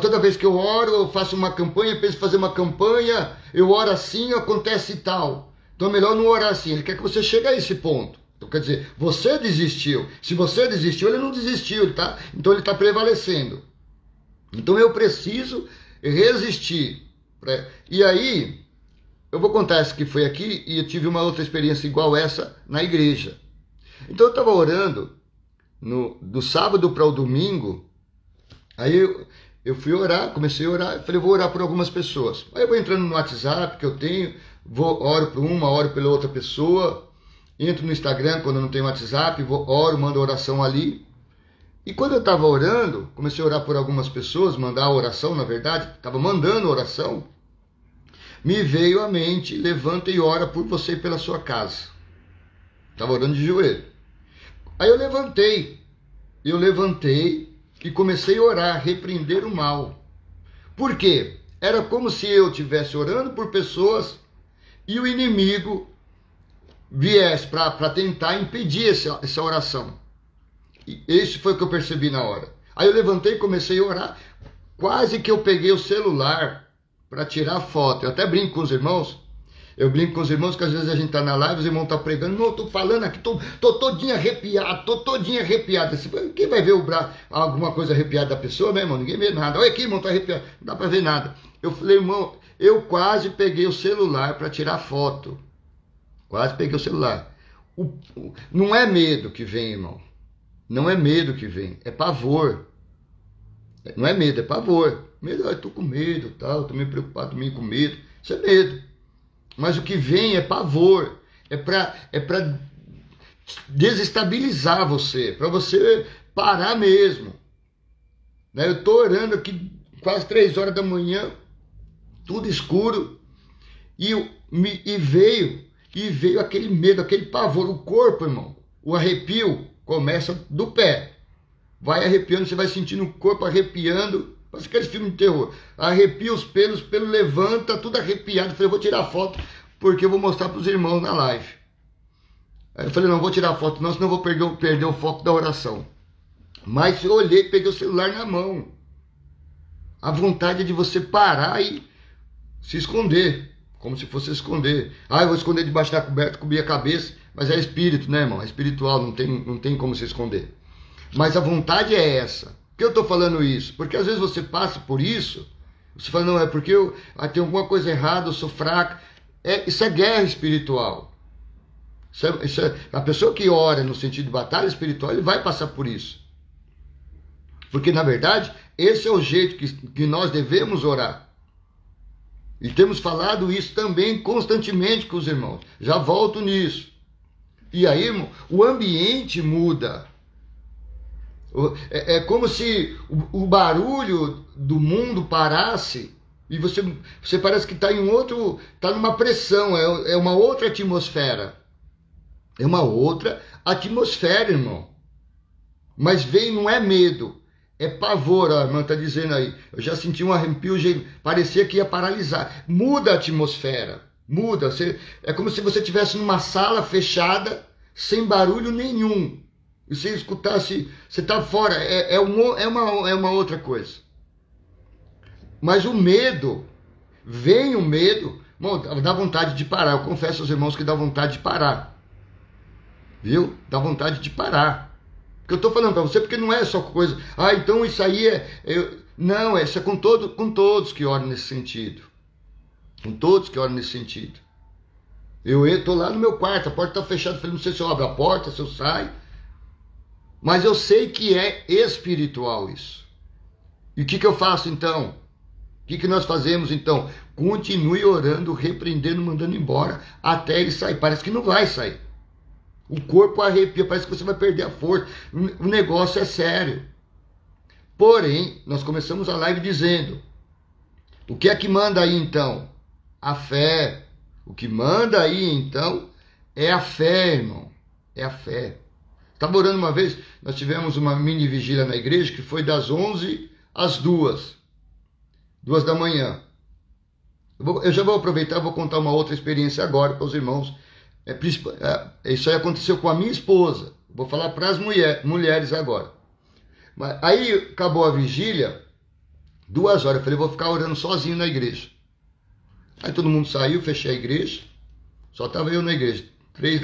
toda vez que eu oro, eu faço uma campanha, penso em fazer uma campanha, eu oro assim, acontece tal. Então é melhor não orar assim. Ele quer que você chegue a esse ponto. Então quer dizer, você desistiu. Se você desistiu, ele não desistiu, então ele está prevalecendo. Então eu preciso resistir. E aí, eu vou contar essa que foi aqui, e eu tive uma outra experiência igual essa na igreja. Então eu estava orando, do sábado para o domingo, aí eu fui orar, comecei a orar, falei, eu vou orar por algumas pessoas. Aí eu vou entrando no WhatsApp que eu tenho, oro por uma, oro pela outra pessoa, entro no Instagram quando eu não tenho WhatsApp, oro, mando oração ali. E quando eu estava orando, comecei a orar por algumas pessoas, mandar a oração, na verdade, estava mandando oração, me veio à mente, levanta e ora por você e pela sua casa. Estava orando de joelho. Aí eu levantei e comecei a orar, repreender o mal. Por quê? Era como se eu estivesse orando por pessoas e o inimigo viesse para tentar impedir essa oração. E isso foi o que eu percebi na hora. Aí eu levantei e comecei a orar. Quase que eu peguei o celular para tirar foto. Eu até brinco com os irmãos. Eu brinco com os irmãos que às vezes a gente tá na live, os irmãos estão pregando. Não, eu tô falando aqui, tô todinho arrepiado, tô todinho arrepiado. Quem vai ver alguma coisa arrepiada da pessoa, né, irmão? Ninguém vê nada. Olha aqui, irmão, tá arrepiado. Não dá para ver nada. Eu falei, irmão, eu quase peguei o celular para tirar foto. Quase peguei o celular. Não é medo que vem, irmão. Não é medo que vem, é pavor. Não é medo, é pavor. Medo, eu tô com medo, tal, tô meio preocupado, tô meio com medo. Isso é medo. Mas o que vem é pavor. É para desestabilizar você, para você parar mesmo. Né? Eu tô orando aqui quase 3 horas da manhã, tudo escuro, e veio aquele medo, aquele pavor. O corpo, irmão, o arrepio começa do pé, vai arrepiando, você vai sentindo o corpo arrepiando, parece aqueles filmes de terror, arrepia os pelos, o pelo levanta, tudo arrepiado. Eu falei, eu vou tirar foto, porque eu vou mostrar para os irmãos na live. Aí eu falei, não vou tirar foto não, senão eu vou perder o foco da oração. Mas eu olhei, peguei o celular na mão. A vontade de você parar e se esconder, como se fosse esconder. Eu vou esconder debaixo da coberta, cobrir a cabeça. Mas é espírito, né, irmão? É espiritual, não tem como se esconder. Mas a vontade é essa. Por que eu estou falando isso? Porque às vezes você passa por isso, você fala, não, é porque eu tenho alguma coisa errada, eu sou fraco. Isso é guerra espiritual. A pessoa que ora no sentido de batalha espiritual, ele vai passar por isso. Porque, na verdade, esse é o jeito que nós devemos orar. E temos falado isso também constantemente com os irmãos. Já volto nisso. E aí, irmão, o ambiente muda. É como se o barulho do mundo parasse e você parece que está numa pressão, é uma outra atmosfera. É uma outra atmosfera, irmão. Mas não é medo, é pavor. A irmã está dizendo aí, eu já senti um arrepio, parecia que ia paralisar. Muda a atmosfera. Muda, é como se você estivesse numa sala fechada, sem barulho nenhum. E você escutasse, você está fora, é uma outra coisa. Mas o medo, vem o medo, bom, dá vontade de parar. Eu confesso aos irmãos que dá vontade de parar. Viu? Dá vontade de parar. Porque eu estou falando para você, porque não é só coisa, então isso aí não, isso é com todos que oram nesse sentido. Com todos que oram nesse sentido. Eu estou lá no meu quarto, a porta está fechada, falei, não sei se eu abro a porta, se eu saio. Mas eu sei que é espiritual isso. E o que eu faço então? O que nós fazemos então? Continue orando, repreendendo, mandando embora, até ele sair. Parece que não vai sair. O corpo arrepia, parece que você vai perder a força. O negócio é sério. Porém, nós começamos a live dizendo, o que é que manda aí então? A fé. O que manda aí então é a fé, irmão. É a fé. Estava orando uma vez, nós tivemos uma mini vigília na igreja que foi das 11 às 2 da manhã. Eu já vou aproveitar e vou contar uma outra experiência agora para os irmãos. Isso aí aconteceu com a minha esposa. Vou falar para as mulheres agora. Aí acabou a vigília, 2 horas. Eu falei, vou ficar orando sozinho na igreja. Aí todo mundo saiu, fechei a igreja. Só estava eu na igreja. Falei,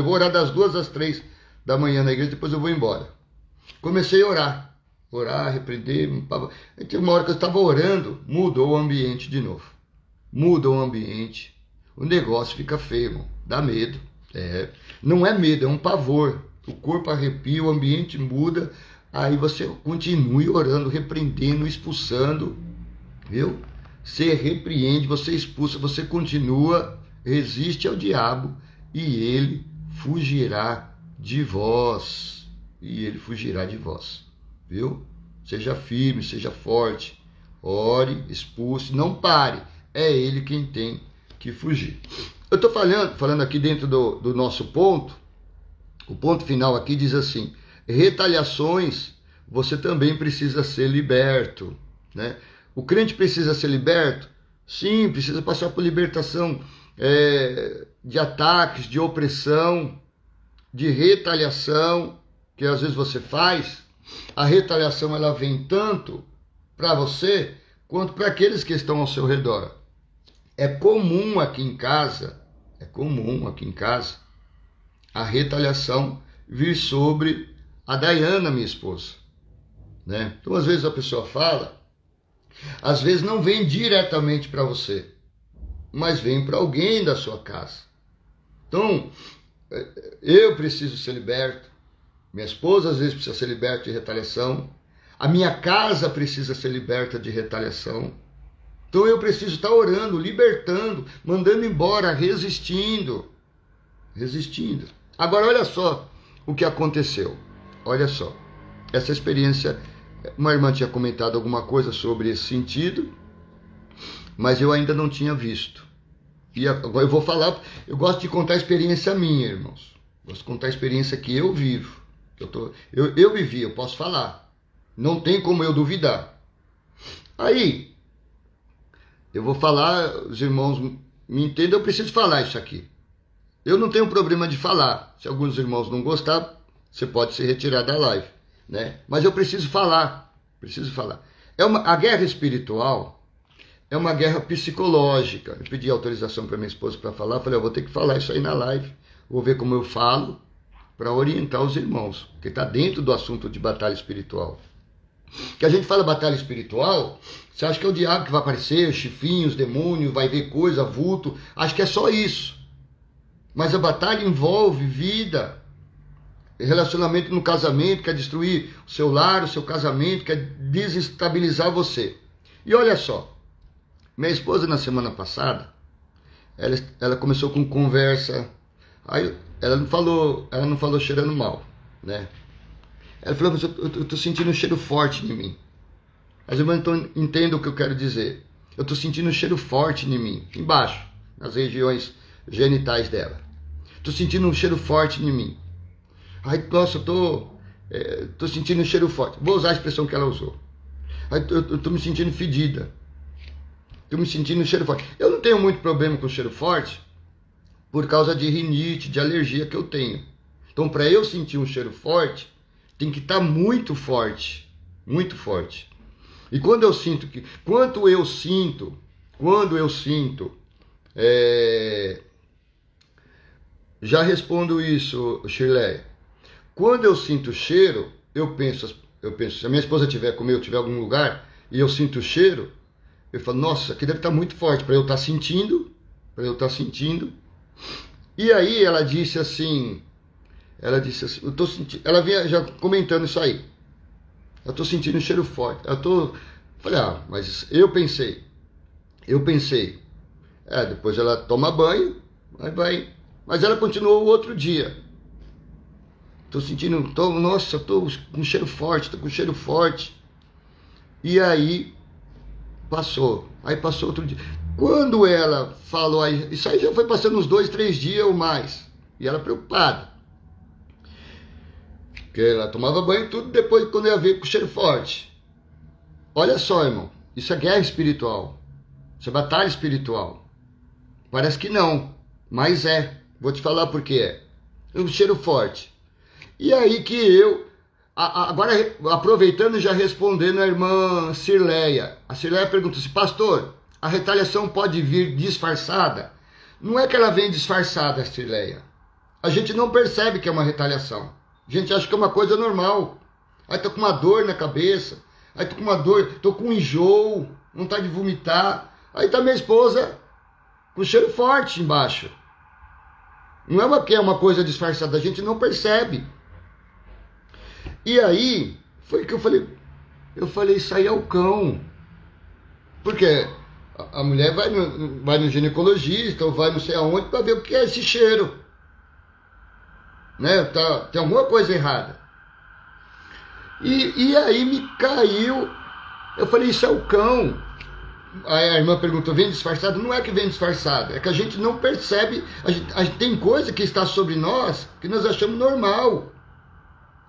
vou orar das 2 às 3 da manhã na igreja, depois eu vou embora. Comecei a orar, repreender. Aí teve uma hora que eu estava orando, mudou o ambiente de novo. Muda o ambiente, o negócio fica feio, irmão. Dá medo. Não é medo, é um pavor. O corpo arrepia, o ambiente muda. Aí você continue orando, repreendendo, expulsando. Viu? Você repreende, você expulsa, você continua, resiste ao diabo e ele fugirá de vós. E ele fugirá de vós. Viu? Seja firme, seja forte. Ore, expulse, não pare. É ele quem tem que fugir. Eu estou falando aqui dentro do nosso ponto. O ponto final aqui diz assim: retaliações, você também precisa ser liberto, né? O crente precisa ser liberto? Sim, precisa passar por libertação de ataques, de opressão, de retaliação, que às vezes você faz. A retaliação ela vem tanto para você quanto para aqueles que estão ao seu redor. É comum aqui em casa a retaliação vir sobre a Dayana, minha esposa, né? Então às vezes a pessoa fala, às vezes não vem diretamente para você, mas vem para alguém da sua casa. Então eu preciso ser liberto, minha esposa às vezes precisa ser liberta de retaliação, a minha casa precisa ser liberta de retaliação. Então eu preciso estar orando, libertando, mandando embora, resistindo. Agora olha só o que aconteceu. Olha só, essa experiência, uma irmã tinha comentado alguma coisa sobre esse sentido, mas eu ainda não tinha visto. E agora eu vou falar, eu gosto de contar a experiência minha, irmãos. Gosto de contar a experiência que eu vivo. Eu vivi, eu posso falar. Não tem como eu duvidar. Aí, eu vou falar, os irmãos me entendem, eu preciso falar isso aqui. Eu não tenho problema de falar. Se alguns irmãos não gostar, você pode se retirar da live, né? Mas eu preciso falar. A guerra espiritual é uma guerra psicológica. Eu pedi autorização para minha esposa para falar. Falei, eu vou ter que falar isso aí na live. Vou ver como eu falo para orientar os irmãos. Porque está dentro do assunto de batalha espiritual. Que a gente fala batalha espiritual, você acha que é o diabo que vai aparecer, chifrinhos, demônio, vai ver coisa, vulto. Acho que é só isso. Mas a batalha envolve vida, relacionamento no casamento, quer destruir o seu lar, o seu casamento, quer desestabilizar você. E olha só, minha esposa na semana passada, ela começou com conversa, aí ela não falou cheirando mal, né? Ela falou, mas eu estou sentindo um cheiro forte em mim. As irmãs entendem o que eu quero dizer. Eu estou sentindo um cheiro forte em mim, embaixo, nas regiões genitais dela. Estou sentindo um cheiro forte em mim. Ai, nossa, eu estou sentindo um cheiro forte. Vou usar a expressão que ela usou. Ai, eu estou me sentindo fedida. Estou me sentindo um cheiro forte. Eu não tenho muito problema com cheiro forte por causa de rinite, de alergia que eu tenho. Então, para eu sentir um cheiro forte, tem que estar muito forte, muito forte. E quando eu sinto já respondo isso, Shirley. Quando eu sinto cheiro, eu penso, se a minha esposa estiver comigo, estiver em algum lugar, e eu sinto o cheiro, eu falo, nossa, aqui deve estar muito forte, para eu estar sentindo, E aí ela disse assim, eu tô sentindo, ela vinha já comentando isso aí. Eu tô sentindo um cheiro forte. Falei, mas eu pensei. Depois ela toma banho, vai. Mas ela continuou o outro dia. Nossa, eu tô com cheiro forte, E aí passou outro dia. Quando ela falou, isso aí já foi passando uns 2, 3 dias ou mais. E ela preocupada. Porque ela tomava banho e tudo, depois quando ia ver com cheiro forte. olha só, irmão, isso é guerra espiritual, isso é batalha espiritual. Parece que não, mas é. Vou te falar por que é. Um cheiro forte. E aí que eu, agora aproveitando e já respondendo a irmã Cirleia. A Cirleia pergunta assim, pastor, a retaliação pode vir disfarçada? Não é que ela vem disfarçada, Cirleia. A gente não percebe que é uma retaliação. A gente acha que é uma coisa normal. Aí tô com uma dor na cabeça, aí tô com uma dor, tô com um enjoo, vontade de vomitar. Aí tá minha esposa com cheiro forte embaixo. Não é uma coisa disfarçada, a gente não percebe. E aí, foi que eu falei, isso aí é o cão. Porque a mulher vai no ginecologista, ou vai não sei aonde, para ver o que é esse cheiro. Né? Tem alguma coisa errada. E aí me caiu, eu falei, isso é o cão. Aí a irmã perguntou, vem disfarçado? Não é que vem disfarçado, é que a gente não percebe, a gente tem coisa que está sobre nós que nós achamos normal.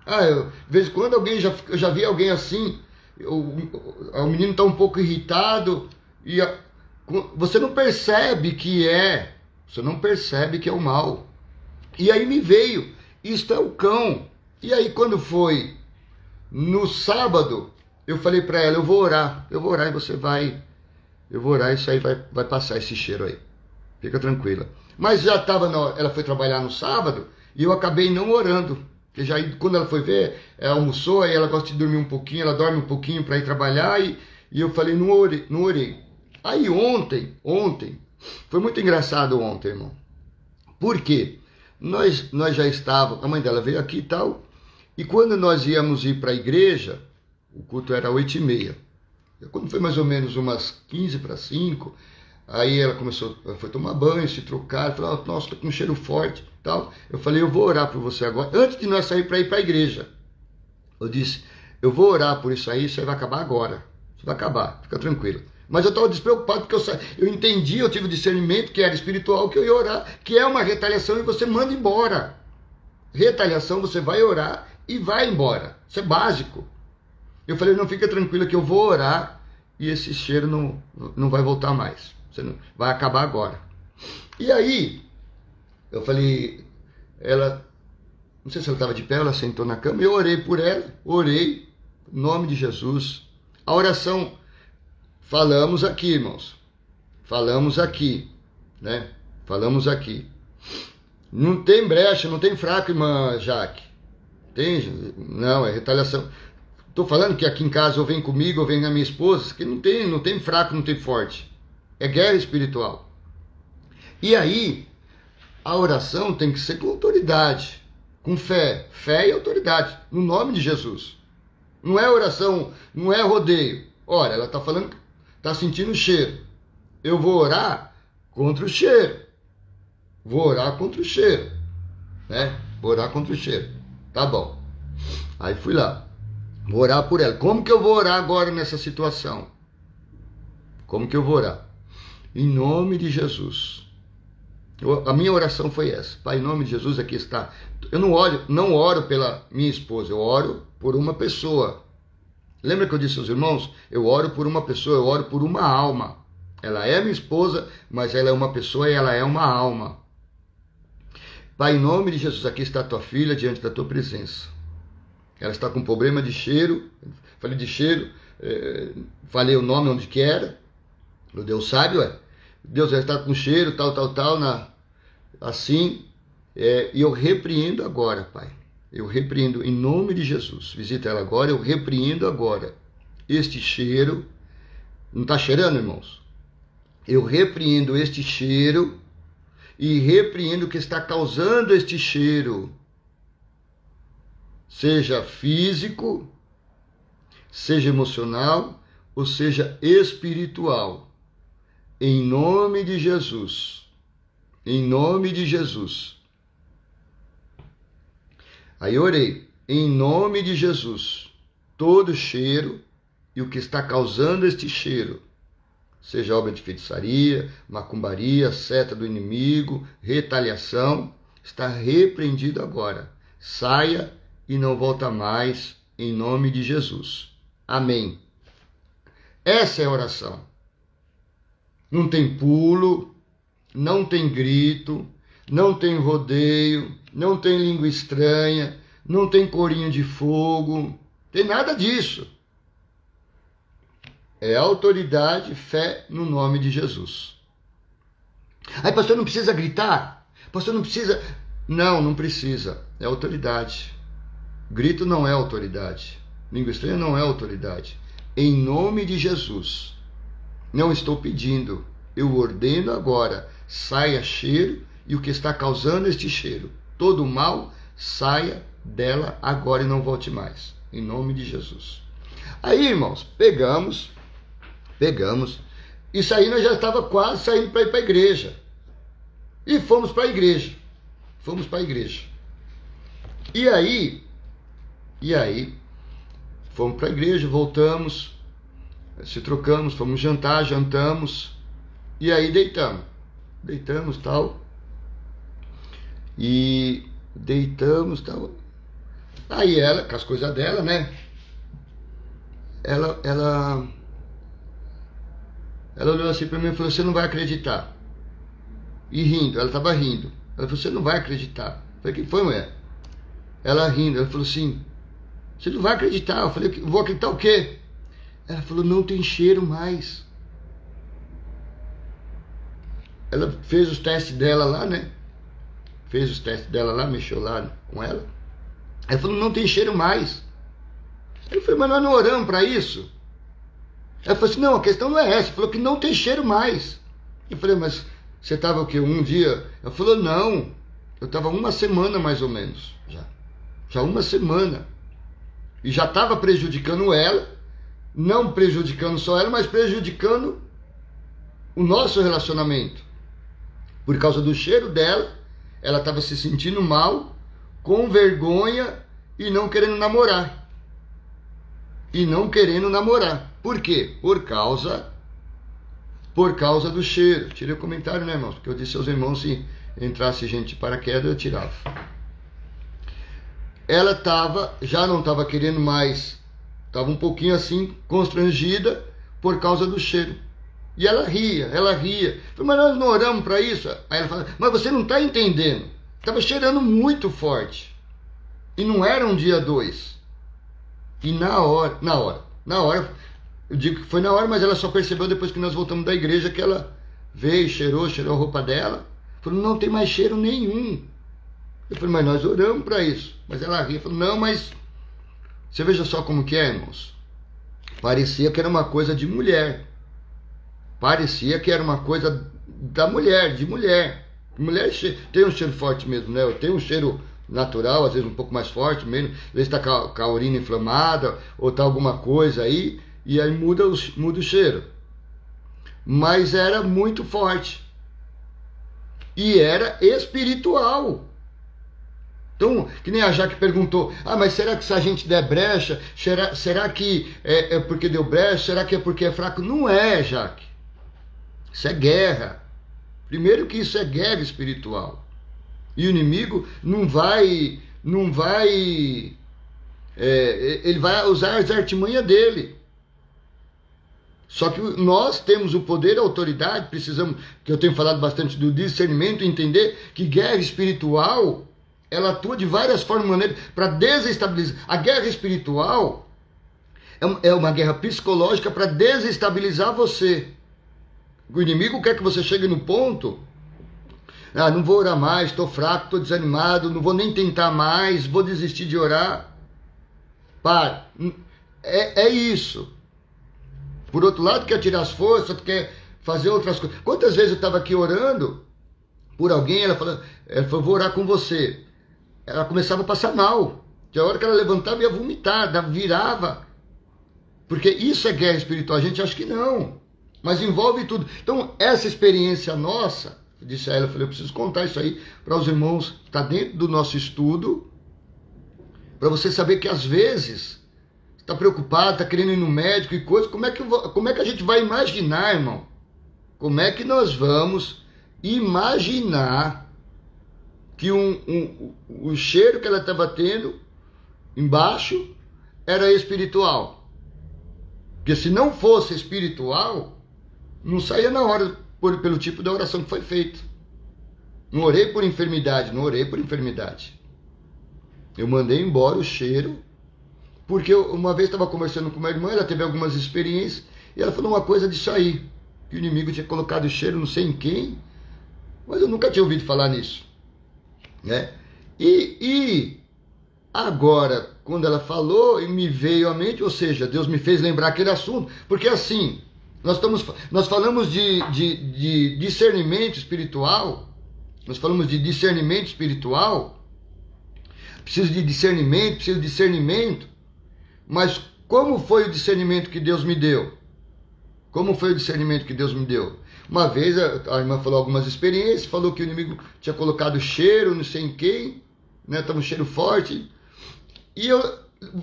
De vez em quando eu já vi alguém assim, o menino está um pouco irritado, e você não percebe que é o mal. E aí me veio, isto é o cão. E aí quando foi no sábado, eu falei para ela, eu vou orar e você vai, eu vou orar e isso aí vai passar esse cheiro aí. Fica tranquila. Mas já estava, ela foi trabalhar no sábado e eu acabei não orando. Porque já quando ela foi ver, ela almoçou, aí ela gosta de dormir um pouquinho, ela dorme um pouquinho para ir trabalhar e eu falei, não orei. Aí ontem, foi muito engraçado ontem, irmão. Por quê? Nós já estávamos, a mãe dela veio aqui e tal, e quando nós íamos ir para a igreja, o culto era 8h30. Quando foi mais ou menos umas 4:45, aí ela foi tomar banho, se trocar, falou, nossa, tô com um cheiro forte, tal. Eu falei, eu vou orar por você agora, antes de nós sair para ir para a igreja. Eu disse, eu vou orar por isso aí vai acabar agora. Isso vai acabar, fica tranquilo. Mas eu estava despreocupado porque eu entendi, eu tive o discernimento que era espiritual, que eu ia orar, que é uma retaliação e você manda embora. Retaliação, você vai orar e vai embora. Isso é básico. Eu falei, não, fica tranquila que eu vou orar e esse cheiro não vai voltar mais. Você não, vai acabar agora. E aí, eu falei, ela, não sei se ela estava de pé, ela sentou na cama, eu orei por ela, orei, em nome de Jesus. A oração, falamos aqui, irmãos, falamos aqui, né? Falamos aqui. Não tem brecha, não tem fraco, irmã Jaque. Tem? Não, é retaliação. Estou falando que aqui em casa ou vem comigo ou vem a minha esposa, que não tem fraco, não tem forte. É guerra espiritual. E aí, a oração tem que ser com autoridade, com fé. Fé e autoridade, no nome de Jesus. Não é oração, não é rodeio. Ora, ela está falando, está sentindo o cheiro. Eu vou orar contra o cheiro. Vou orar contra o cheiro. Né? Vou orar contra o cheiro. Tá bom. Aí fui lá. Vou orar por ela. Como que eu vou orar agora nessa situação? Como que eu vou orar? Em nome de Jesus. A minha oração foi essa. Pai, em nome de Jesus, aqui está. Eu não oro pela minha esposa, eu oro por uma pessoa. Lembra que eu disse aos irmãos? Eu oro por uma pessoa, eu oro por uma alma. Ela é minha esposa, mas ela é uma pessoa e ela é uma alma. Pai, em nome de Jesus, aqui está a tua filha diante da tua presença. Ela está com problema de cheiro. Falei de cheiro, falei o nome onde que era. O Deus sabe, ué. Deus já está com cheiro, tal, assim. E eu repreendo agora, Pai. Eu repreendo em nome de Jesus. Visita ela agora, eu repreendo agora este cheiro. Não está cheirando, irmãos? Eu repreendo este cheiro e repreendo o que está causando este cheiro. Seja físico, seja emocional, ou seja espiritual. Em nome de Jesus. Em nome de Jesus. Aí orei. Em nome de Jesus. Todo cheiro e o que está causando este cheiro, seja obra de feitiçaria, macumbaria, seta do inimigo, retaliação, está repreendido agora. Saia e não volta mais, em nome de Jesus. Amém. Essa é a oração. Não tem pulo, não tem grito, não tem rodeio, não tem língua estranha, não tem corinho de fogo, tem nada disso. É autoridade, fé no nome de Jesus. Aí, pastor, não precisa gritar? Pastor, não precisa... Não, não precisa. É autoridade. Grito não é autoridade. Língua estranha não é autoridade. Em nome de Jesus. Não estou pedindo. Eu ordeno agora. Saia cheiro e o que está causando este cheiro. Todo o mal, saia dela agora e não volte mais. Em nome de Jesus. Aí, irmãos, pegamos. Isso aí nós já estava quase saindo para ir para a igreja. E fomos para a igreja. E aí, fomos para a igreja, voltamos, se trocamos, fomos jantar, jantamos, e aí deitamos tal. E deitamos tal. Aí ela, com as coisas dela, né? Ela olhou assim para mim e falou: você não vai acreditar. E rindo, ela estava rindo. Ela falou: você não vai acreditar. Eu falei: que foi, mulher? Ela rindo, ela falou assim: você não vai acreditar. Eu falei: vou acreditar o quê? Ela falou: não tem cheiro mais. Ela fez os testes dela lá, né? Mexeu lá com ela. Ela falou: não tem cheiro mais. Eu falei: mas nós não oramos para isso? Ela falou assim: não, a questão não é essa. Ela falou que não tem cheiro mais. Eu falei: mas você estava o quê? Um dia? Ela falou: não, eu estava uma semana mais ou menos. Já uma semana. E já estava prejudicando ela, não prejudicando só ela, mas prejudicando o nosso relacionamento. Por causa do cheiro dela, ela estava se sentindo mal, com vergonha e não querendo namorar. Por quê? Por causa do cheiro. Tirei o comentário, né, irmãos? Porque eu disse aos irmãos, se entrasse gente de paraquedas, eu tirava. Ela já não estava querendo mais, estava um pouquinho assim, constrangida por causa do cheiro. E ela ria. Falei: mas nós não oramos para isso? Aí ela fala: mas você não está entendendo. Estava cheirando muito forte. E não era um dia, 2. E na hora, eu digo que foi na hora, mas ela só percebeu depois que nós voltamos da igreja, que ela veio, cheirou a roupa dela. Falou: não tem mais cheiro nenhum. Eu falei: mas nós oramos para isso. Mas ela ria, falou: não, mas você veja só como que é, irmãos. Parecia que era uma coisa de mulher. Parecia que era uma coisa da mulher, de mulher. Mulher tem um cheiro forte mesmo, né? Tem um cheiro natural, às vezes um pouco mais forte mesmo. Às vezes está com a urina inflamada, ou está alguma coisa aí, e aí muda o cheiro. Mas era muito forte. E era espiritual. Então, que nem a Jaque perguntou: mas será que se a gente der brecha, será que é porque deu brecha? Será que é porque é fraco? Não é, Jaque. Isso é guerra. Primeiro que isso é guerra espiritual. E o inimigo não vai... ele vai usar as artimanhas dele. Só que nós temos o poder, a autoridade, precisamos, que eu tenho falado bastante do discernimento, entender que guerra espiritual, ela atua de várias formas e maneiras para desestabilizar. A guerra espiritual é uma guerra psicológica para desestabilizar você. O inimigo quer que você chegue no ponto: não vou orar mais, estou fraco, estou desanimado, não vou nem tentar mais, vou desistir de orar. Para. É isso. Por outro lado, quer tirar as forças, quer fazer outras coisas. Quantas vezes eu estava aqui orando por alguém, ela falou: vou orar com você. Ela começava a passar mal. Que a hora que ela levantava ia vomitar, virava. Porque isso é guerra espiritual. A gente acha que não. Mas envolve tudo. Então, essa experiência nossa, eu disse a ela, eu falei: eu preciso contar isso aí para os irmãos, está dentro do nosso estudo, para você saber que às vezes está preocupado, está querendo ir no médico e coisa. Como é que a gente vai imaginar, irmão? Como é que nós vamos imaginar que o cheiro que ela estava tendo embaixo era espiritual? Porque se não fosse espiritual, não saía na hora pelo tipo da oração que foi feita. Não orei por enfermidade, não orei por enfermidade. Eu mandei embora o cheiro, porque uma vez estava conversando com uma irmã, ela teve algumas experiências, e ela falou uma coisa disso aí, que o inimigo tinha colocado o cheiro não sei em quem, mas eu nunca tinha ouvido falar nisso, né? E agora, quando ela falou, e me veio à mente, ou seja, Deus me fez lembrar aquele assunto, porque assim, nós falamos de discernimento espiritual, preciso de discernimento, mas como foi o discernimento que Deus me deu? Como foi o discernimento que Deus me deu? Uma vez a irmã falou algumas experiências, falou que o inimigo tinha colocado cheiro, não sei em quem, né? Estava um cheiro forte. E eu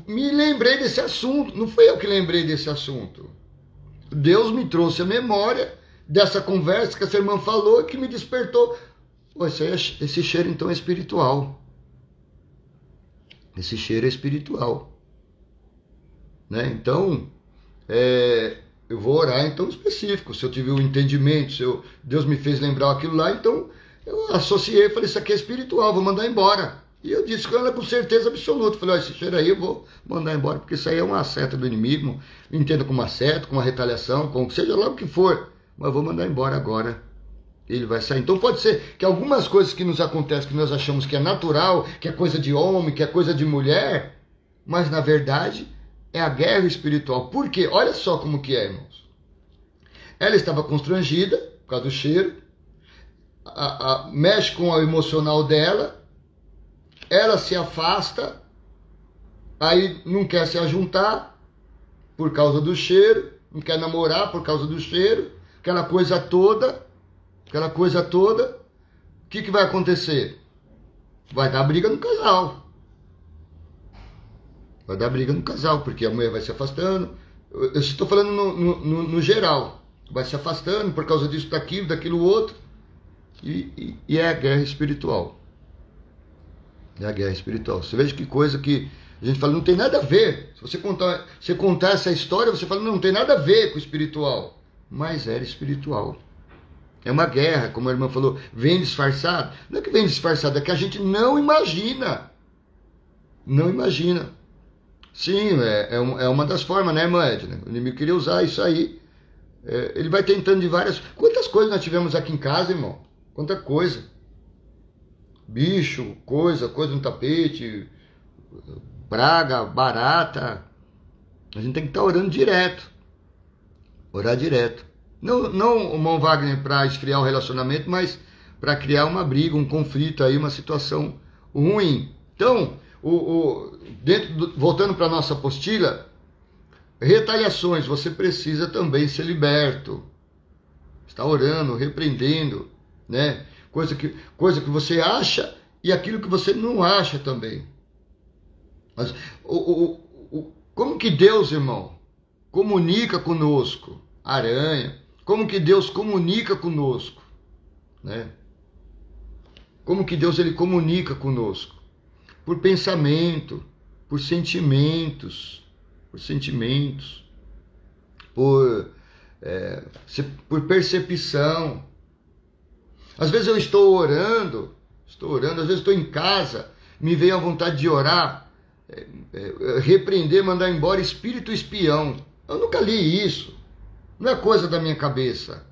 me lembrei desse assunto. Não fui eu que lembrei desse assunto. Deus me trouxe a memória dessa conversa que essa irmã falou e que me despertou. Pô, esse cheiro então é espiritual. Esse cheiro é espiritual. Né? Então, eu vou orar então específico. Se eu tive um entendimento, Deus me fez lembrar aquilo lá, então eu associei, falei, isso aqui é espiritual, vou mandar embora. E eu disse com ela com certeza absoluta, falei, esse cheiro aí eu vou mandar embora, porque isso aí é uma seta do inimigo, entenda como uma seta, como uma retaliação, como seja lá o que for, mas eu vou mandar embora agora. Ele vai sair. Então pode ser que algumas coisas que nos acontecem, que nós achamos que é natural, que é coisa de homem, que é coisa de mulher, mas na verdade é a guerra espiritual. Por quê? Olha só como que é, irmãos. Ela estava constrangida por causa do cheiro, mexe com o emocional dela, ela se afasta, aí não quer se ajuntar por causa do cheiro, não quer namorar por causa do cheiro, aquela coisa toda, o que vai acontecer? Vai dar briga no casal. Vai dar briga no casal, porque a mulher vai se afastando. Eu estou falando no geral. Vai se afastando por causa disso, daquilo outro. E é a guerra espiritual. É a guerra espiritual. Você veja que coisa que a gente fala, não tem nada a ver. Se você contar essa história, você fala, não tem nada a ver com o espiritual. Mas era espiritual. É uma guerra, como a irmã falou, vem disfarçado. Não é que vem disfarçado, é que a gente não imagina. Não imagina. Sim, é uma das formas, né, irmã Edna? O inimigo queria usar isso aí. Ele vai tentando de várias... Quantas coisas nós tivemos aqui em casa, irmão? Quanta coisa. Bicho, coisa no tapete, praga, barata. A gente tem que estar orando direto. Orar direto. Não, irmão Wagner, para esfriar o relacionamento, mas para criar uma briga, um conflito aí, uma situação ruim. Então, voltando para a nossa apostila, retaliações, você precisa também ser liberto. Está orando, repreendendo, né? Coisa que você acha e aquilo que você não acha também. Mas como que Deus, irmão, comunica conosco? Aranha. Como que Deus comunica conosco, né? Como que Deus ele comunica conosco? Por pensamento, por sentimentos, por percepção. Às vezes eu estou orando, às vezes estou em casa, me veio a vontade de orar, repreender, mandar embora espírito espião. Eu nunca li isso. Não é coisa da minha cabeça.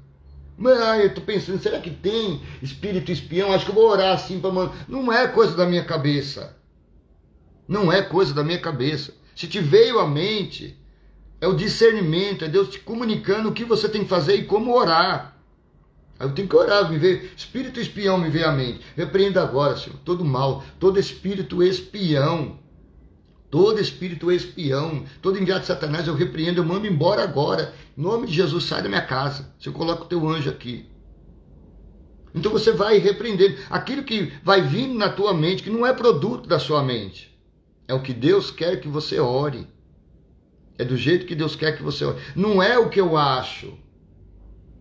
Eu estou pensando, será que tem espírito espião? Acho que eu vou orar assim para mandar. Não é coisa da minha cabeça. Não é coisa da minha cabeça. Se te veio à mente, é o discernimento, é Deus te comunicando o que você tem que fazer e como orar. Aí eu tenho que orar, espírito espião me veio à mente. Repreenda agora, Senhor, todo mal, todo espírito espião. Todo espírito espião, todo enviado de Satanás, eu repreendo, eu mando embora agora. Em nome de Jesus, sai da minha casa. Se eu coloco o teu anjo aqui. Então você vai repreendendo. Aquilo que vai vindo na tua mente, que não é produto da sua mente. É o que Deus quer que você ore. É do jeito que Deus quer que você ore. Não é o que eu acho.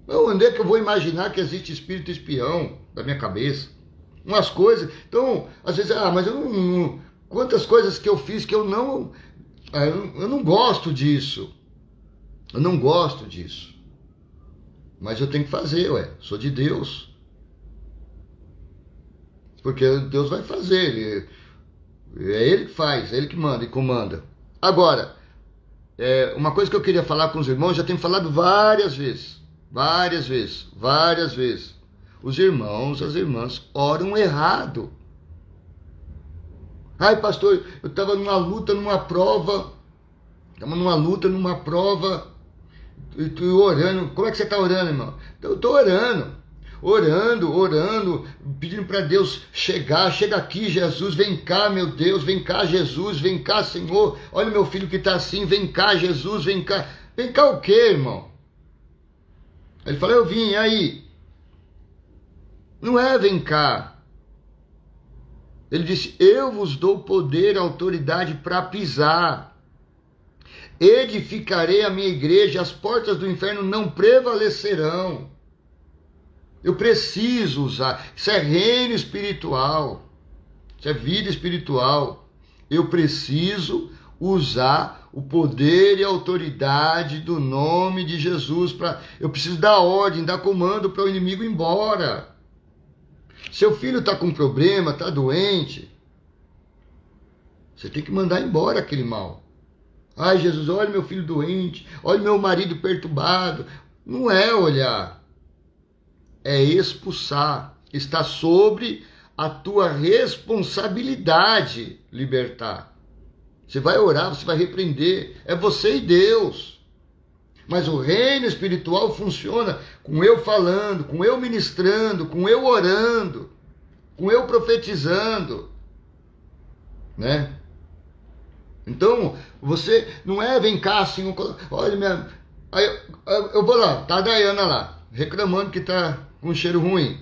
Onde é que eu vou imaginar que existe espírito espião da minha cabeça? Umas coisas. Então, às vezes, mas eu não... Quantas coisas que eu fiz que eu não gosto disso. Eu não gosto disso. Mas eu tenho que fazer, ué. Sou de Deus. Porque Deus vai fazer. É Ele que faz, é Ele que manda e comanda. Agora, uma coisa que eu queria falar com os irmãos, já tenho falado várias vezes. Várias vezes. Várias vezes. Os irmãos, as irmãs oram errado. Ai, pastor, eu estava numa luta, numa prova. Estamos numa luta, numa prova. E tu orando. Como é que você está orando, irmão? Eu estou orando. Orando, pedindo para Deus chegar. Chega aqui, Jesus. Vem cá, meu Deus. Vem cá, Jesus. Vem cá, Senhor. Olha o meu filho que está assim. Vem cá, Jesus. Vem cá. Vem cá o quê, irmão? Ele falou, eu vim, e aí? Não é vem cá. Ele disse, eu vos dou poder e autoridade para pisar. Edificarei a minha igreja, as portas do inferno não prevalecerão. Eu preciso usar. Isso é reino espiritual. Isso é vida espiritual. Eu preciso usar o poder e a autoridade do nome de Jesus. Eu preciso dar ordem, dar comando para o inimigo ir embora. Seu filho está com problema, está doente. Você tem que mandar embora aquele mal. Ai, Jesus, olha meu filho doente. Olha meu marido perturbado. Não é olhar. É expulsar. Está sobre a tua responsabilidade libertar. Você vai orar, você vai repreender. É você e Deus. Mas o reino espiritual funciona com eu falando, com eu ministrando, com eu orando, com eu profetizando, né? Então, você não é, vem cá assim, olha minha... Aí, eu vou lá, tá a Dayana lá, reclamando que tá com um cheiro ruim.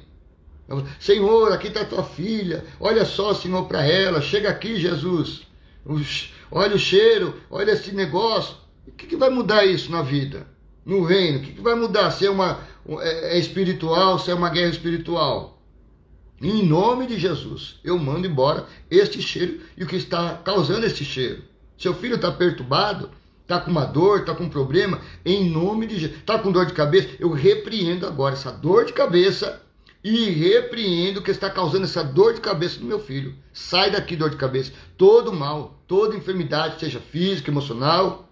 Senhor, aqui tá tua filha, olha só, Senhor, para ela, chega aqui, Jesus. Olha o cheiro, olha esse negócio. O que vai mudar isso na vida? No reino? O que vai mudar? Se é espiritual, se é uma guerra espiritual? Em nome de Jesus, eu mando embora este cheiro e o que está causando este cheiro. Seu filho está perturbado, está com uma dor, está com um problema, em nome de Jesus. Está com dor de cabeça? Eu repreendo agora essa dor de cabeça e repreendo o que está causando essa dor de cabeça do meu filho. Sai daqui, dor de cabeça. Todo mal, toda enfermidade, seja física, emocional,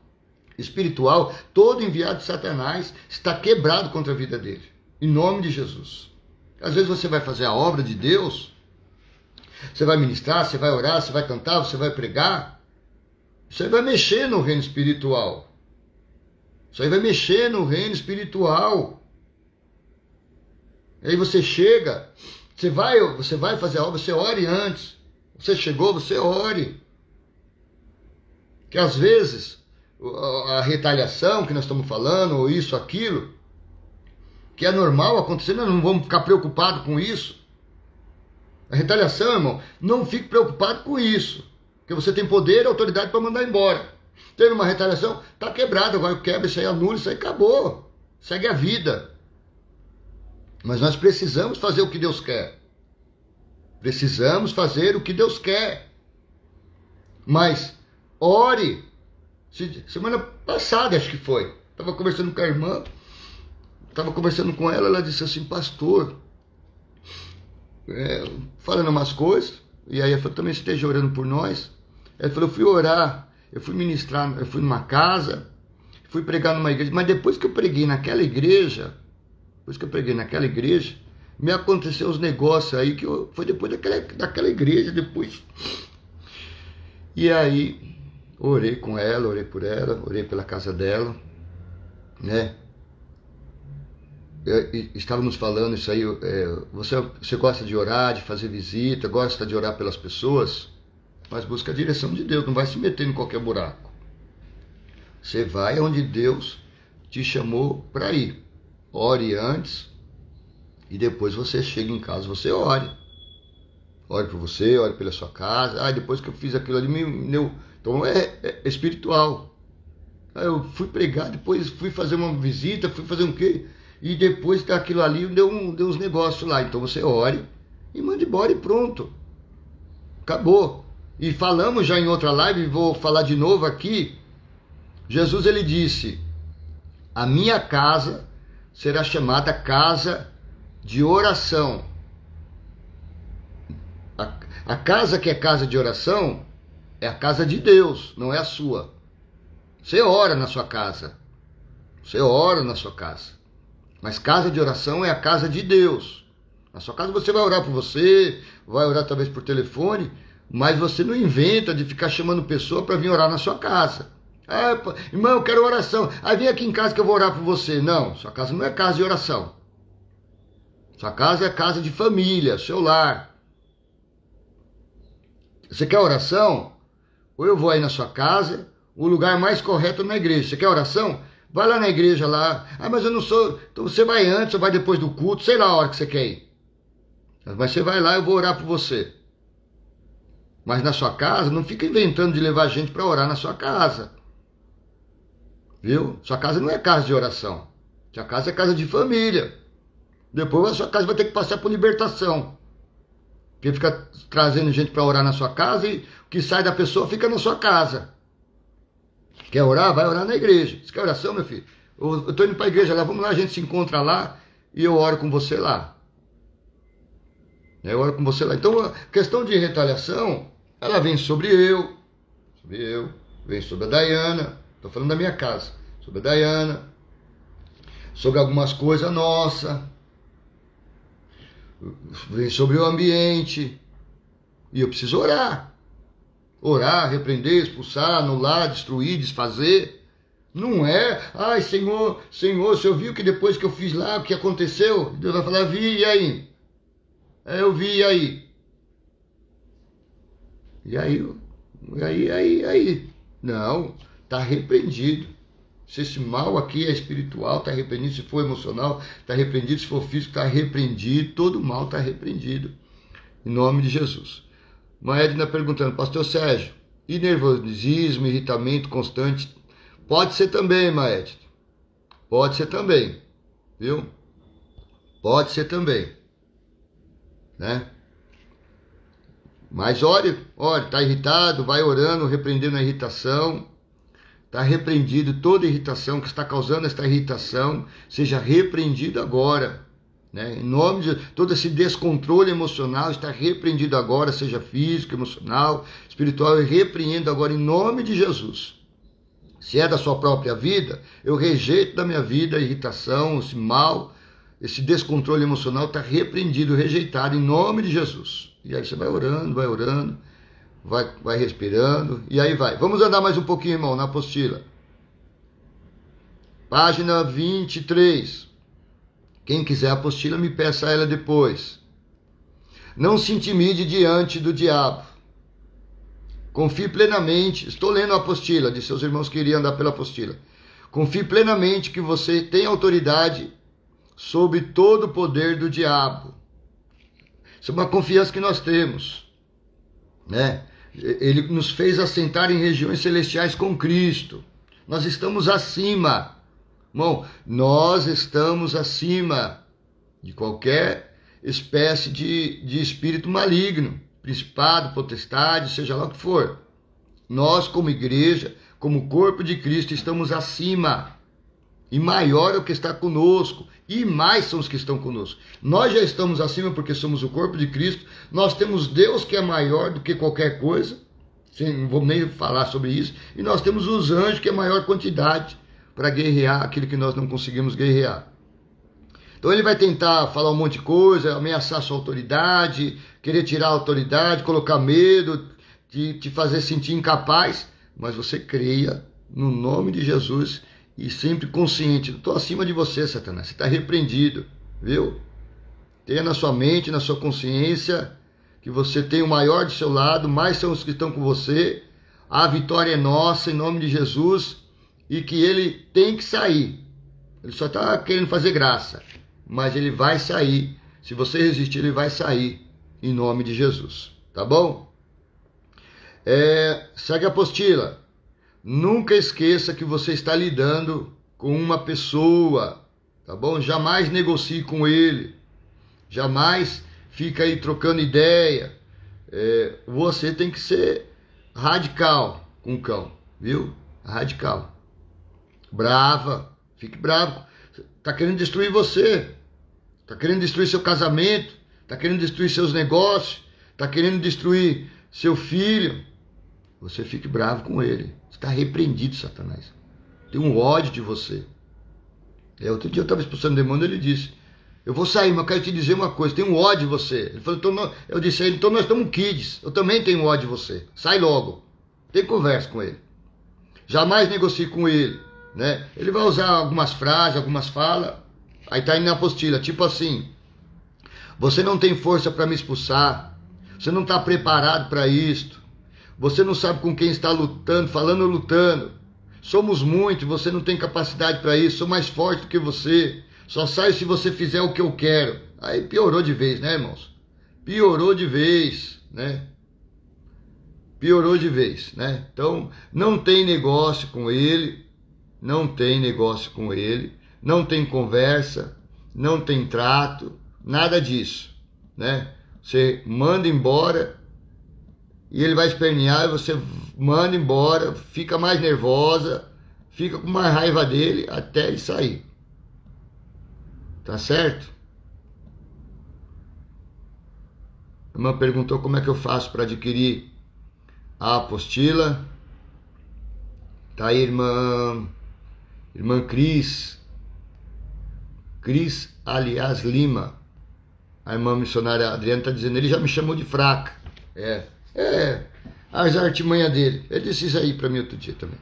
espiritual, todo enviado de Satanás está quebrado contra a vida dele. Em nome de Jesus. Às vezes você vai fazer a obra de Deus, você vai ministrar, você vai orar, você vai cantar, você vai pregar, você vai mexer no reino espiritual. Isso aí vai mexer no reino espiritual. Aí você chega, você vai fazer a obra, você ore antes. Você chegou, você ore. Que às vezes a retaliação que nós estamos falando, ou isso, aquilo, que é normal acontecer, nós não vamos ficar preocupados com isso. A retaliação, irmão, não fique preocupado com isso, porque você tem poder e autoridade para mandar embora. Teve uma retaliação, está quebrado, agora quebra, isso aí anula, isso aí acabou. Segue a vida. Mas nós precisamos fazer o que Deus quer. Precisamos fazer o que Deus quer. Mas ore. Semana passada, acho que foi. Estava conversando com a irmã. Estava conversando com ela. Ela disse assim, pastor, falando umas coisas. E aí ela falou, também esteja orando por nós. Ela falou, eu fui orar. Eu fui ministrar. Eu fui numa casa. Fui pregar numa igreja. Mas depois que eu preguei naquela igreja... me aconteceu uns negócios aí que foi depois daquela igreja, depois. E aí, orei com ela, orei por ela, orei pela casa dela, né? Estávamos falando isso aí, você gosta de orar, de fazer visita, gosta de orar pelas pessoas, mas busca a direção de Deus, não vai se meter em qualquer buraco. Você vai onde Deus te chamou para ir. Ore antes e depois você chega em casa, você ore. Ore por você, ore pela sua casa. Depois que eu fiz aquilo ali, me deu... Então é espiritual. Aí eu fui pregar, depois fui fazer uma visita, fui fazer um quê? E depois daquilo ali deu uns negócios lá. Então você ore e manda embora e pronto. Acabou. E falamos já em outra live, vou falar de novo aqui. Jesus, ele disse... A minha casa será chamada casa de oração. A casa que é casa de oração é a casa de Deus, não é a sua. Você ora na sua casa. Você ora na sua casa. Mas casa de oração é a casa de Deus. Na sua casa você vai orar por você, vai orar talvez por telefone, mas você não inventa de ficar chamando pessoa para vir orar na sua casa. Ah, irmão, eu quero oração. Aí vem aqui em casa que eu vou orar por você. Não, sua casa não é casa de oração. Sua casa é casa de família, seu lar. Você quer oração? Ou eu vou aí na sua casa, o lugar mais correto é na igreja. Você quer oração? Vai lá na igreja lá. Ah, mas eu não sou... Então você vai antes ou vai depois do culto, sei lá a hora que você quer ir. Mas você vai lá, eu vou orar por você. Mas na sua casa, não fica inventando de levar gente para orar na sua casa. Viu? Sua casa não é casa de oração. Sua casa é casa de família. Depois a sua casa vai ter que passar por libertação. Porque fica trazendo gente para orar na sua casa e o que sai da pessoa fica na sua casa. Quer orar? Vai orar na igreja. Você quer oração, meu filho? Eu estou indo para a igreja lá, vamos lá, a gente se encontra lá e eu oro com você lá. Eu oro com você lá. Então a questão de retaliação, ela vem sobre eu, vem sobre a Dayana, estou falando da minha casa, sobre a Dayana, sobre algumas coisas nossas, vem sobre o ambiente, e eu preciso orar. Orar, repreender, expulsar, anular, destruir, desfazer. Não é, ai Senhor, Senhor, você ouviu que depois que eu fiz lá, o que aconteceu? Deus vai falar, vi, e aí? Eu vi, e aí? E aí? Não, está repreendido. Se esse mal aqui é espiritual, está repreendido. Se for emocional, está repreendido. Se for físico, está repreendido. Todo mal está repreendido. Em nome de Jesus. Maedna perguntando, pastor Sérgio, e nervosismo, irritamento constante? Pode ser também, Maedna. Pode ser também. Viu? Pode ser também. Né? Mas ore, está irritado, vai orando, repreendendo a irritação. Está repreendido toda irritação que está causando esta irritação, seja repreendido agora. Né? Em nome de todo esse descontrole emocional está repreendido agora, seja físico, emocional, espiritual, eu repreendo agora em nome de Jesus. Se é da sua própria vida, eu rejeito da minha vida a irritação, esse mal, esse descontrole emocional está repreendido, rejeitado em nome de Jesus. E aí você vai orando, vai respirando, e aí vai. Vamos andar mais um pouquinho, irmão, na apostila. Página 23. Quem quiser a apostila, me peça ela depois. Não se intimide diante do diabo. Confie plenamente, estou lendo a apostila, de seus irmãos que iriam andar pela apostila. Confie plenamente que você tem autoridade sobre todo o poder do diabo. Isso é uma confiança que nós temos, né? Ele nos fez assentar em regiões celestiais com Cristo. Nós estamos acima, irmão, nós estamos acima de qualquer espécie de espírito maligno, principado, potestade, seja lá o que for. Nós, como igreja, como corpo de Cristo, estamos acima. E maior é o que está conosco, e mais são os que estão conosco. Nós já estamos acima porque somos o corpo de Cristo, nós temos Deus que é maior do que qualquer coisa, não vou nem falar sobre isso, e nós temos os anjos que é maior quantidade para guerrear aquilo que nós não conseguimos guerrear. Então ele vai tentar falar um monte de coisa, ameaçar sua autoridade, querer tirar a autoridade, colocar medo, te fazer sentir incapaz, mas você creia no nome de Jesus e sempre consciente, não estou acima de você, Satanás, você está repreendido, viu? Tenha na sua mente, na sua consciência, que você tem o maior do seu lado, mais são os que estão com você, a vitória é nossa, em nome de Jesus, e que ele tem que sair. Ele só está querendo fazer graça, mas ele vai sair. Se você resistir, ele vai sair, em nome de Jesus, tá bom? Segue a apostila. Nunca esqueça que você está lidando com uma pessoa, tá bom? Jamais negocie com ele, jamais fica aí trocando ideia. Você tem que ser radical com o cão, viu? Radical. Brava, Fique bravo. Está querendo destruir você. Está querendo destruir seu casamento. Está querendo destruir seus negócios. Está querendo destruir seu filho. Você fique bravo com ele. Está repreendido, Satanás. Tem um ódio de você. Outro dia eu estava expulsando o demônio, ele disse: eu vou sair, mas eu quero te dizer uma coisa, tem um ódio de você. Ele falou, então, eu disse a ele, então nós estamos kids, eu também tenho ódio de você. Sai logo. Tem conversa com ele. Jamais negocie com ele, né? Ele vai usar algumas frases, algumas falas. Aí está indo na apostila, tipo assim: você não tem força para me expulsar. Você não está preparado para isto. Você não sabe com quem está lutando, falando ou lutando. Somos muitos, você não tem capacidade para isso. Sou mais forte do que você. Só saio se você fizer o que eu quero. Aí piorou de vez, né, irmãos? Piorou de vez, né? Piorou de vez, né? Então, não tem negócio com ele. Não tem negócio com ele. Não tem conversa. Não tem trato. Nada disso, né? Você manda embora e ele vai espernear e você manda embora, fica mais nervosa, fica com mais raiva dele até ele sair. Tá certo? A irmã perguntou como é que eu faço para adquirir a apostila. Tá aí, irmã Cris, aliás, Lima. A irmã missionária Adriana está dizendo, ele já me chamou de fraca. As artimanhas dele. Ele disse isso aí para mim outro dia também.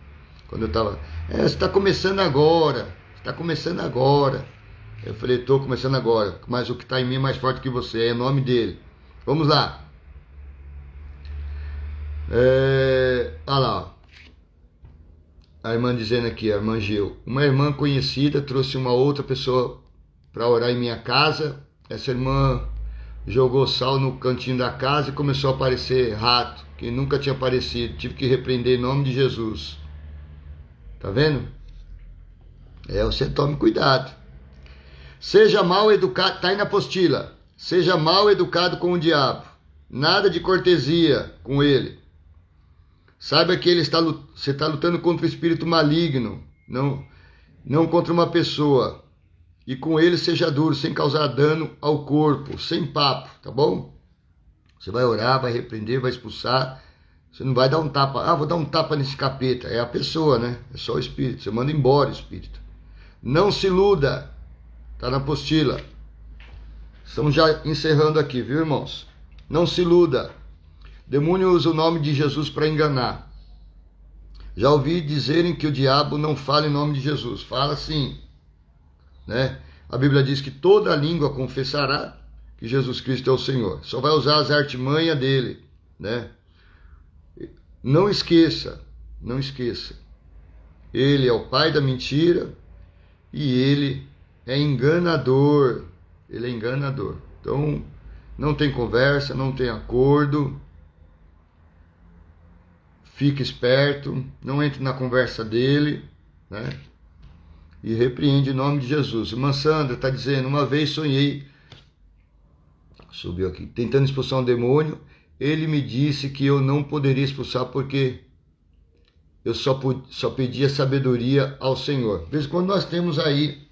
Quando eu estava, você está começando agora. Eu falei, estou começando agora, mas o que está em mim é mais forte que você, é o nome dele. Vamos lá. Olha lá. A irmã dizendo aqui, a irmã Gil. Uma irmã conhecida trouxe uma outra pessoa para orar em minha casa. Essa irmã jogou sal no cantinho da casa e começou a aparecer rato, que nunca tinha aparecido. Tive que repreender em nome de Jesus. Tá vendo? Você tome cuidado. Seja mal educado, tá aí na apostila. Seja mal educado com o diabo. Nada de cortesia com ele. Saiba que você está lutando contra o espírito maligno, não contra uma pessoa. E com ele seja duro, sem causar dano ao corpo, sem papo, tá bom? Você vai orar, vai repreender, vai expulsar. Você não vai dar um tapa. Vou dar um tapa nesse capeta. É a pessoa, né? É só o espírito. Você manda embora o espírito. Não se iluda. Tá na apostila. Estamos já encerrando aqui, viu, irmãos? Não se iluda. Demônio usa o nome de Jesus para enganar. Já ouvi dizerem que o diabo não fala em nome de Jesus. Fala sim, né? A Bíblia diz que toda língua confessará que Jesus Cristo é o Senhor. Só vai usar as artimanhas dele, né? Não esqueça. Ele é o pai da mentira e ele é enganador. Então, não tem conversa, não tem acordo. Fique esperto, não entre na conversa dele, né? E repreende em nome de Jesus. Irmã Sandra está dizendo, uma vez sonhei, subiu aqui, tentando expulsar um demônio, ele me disse que eu não poderia expulsar porque eu só pedia sabedoria ao Senhor. De vez em quando nós temos aí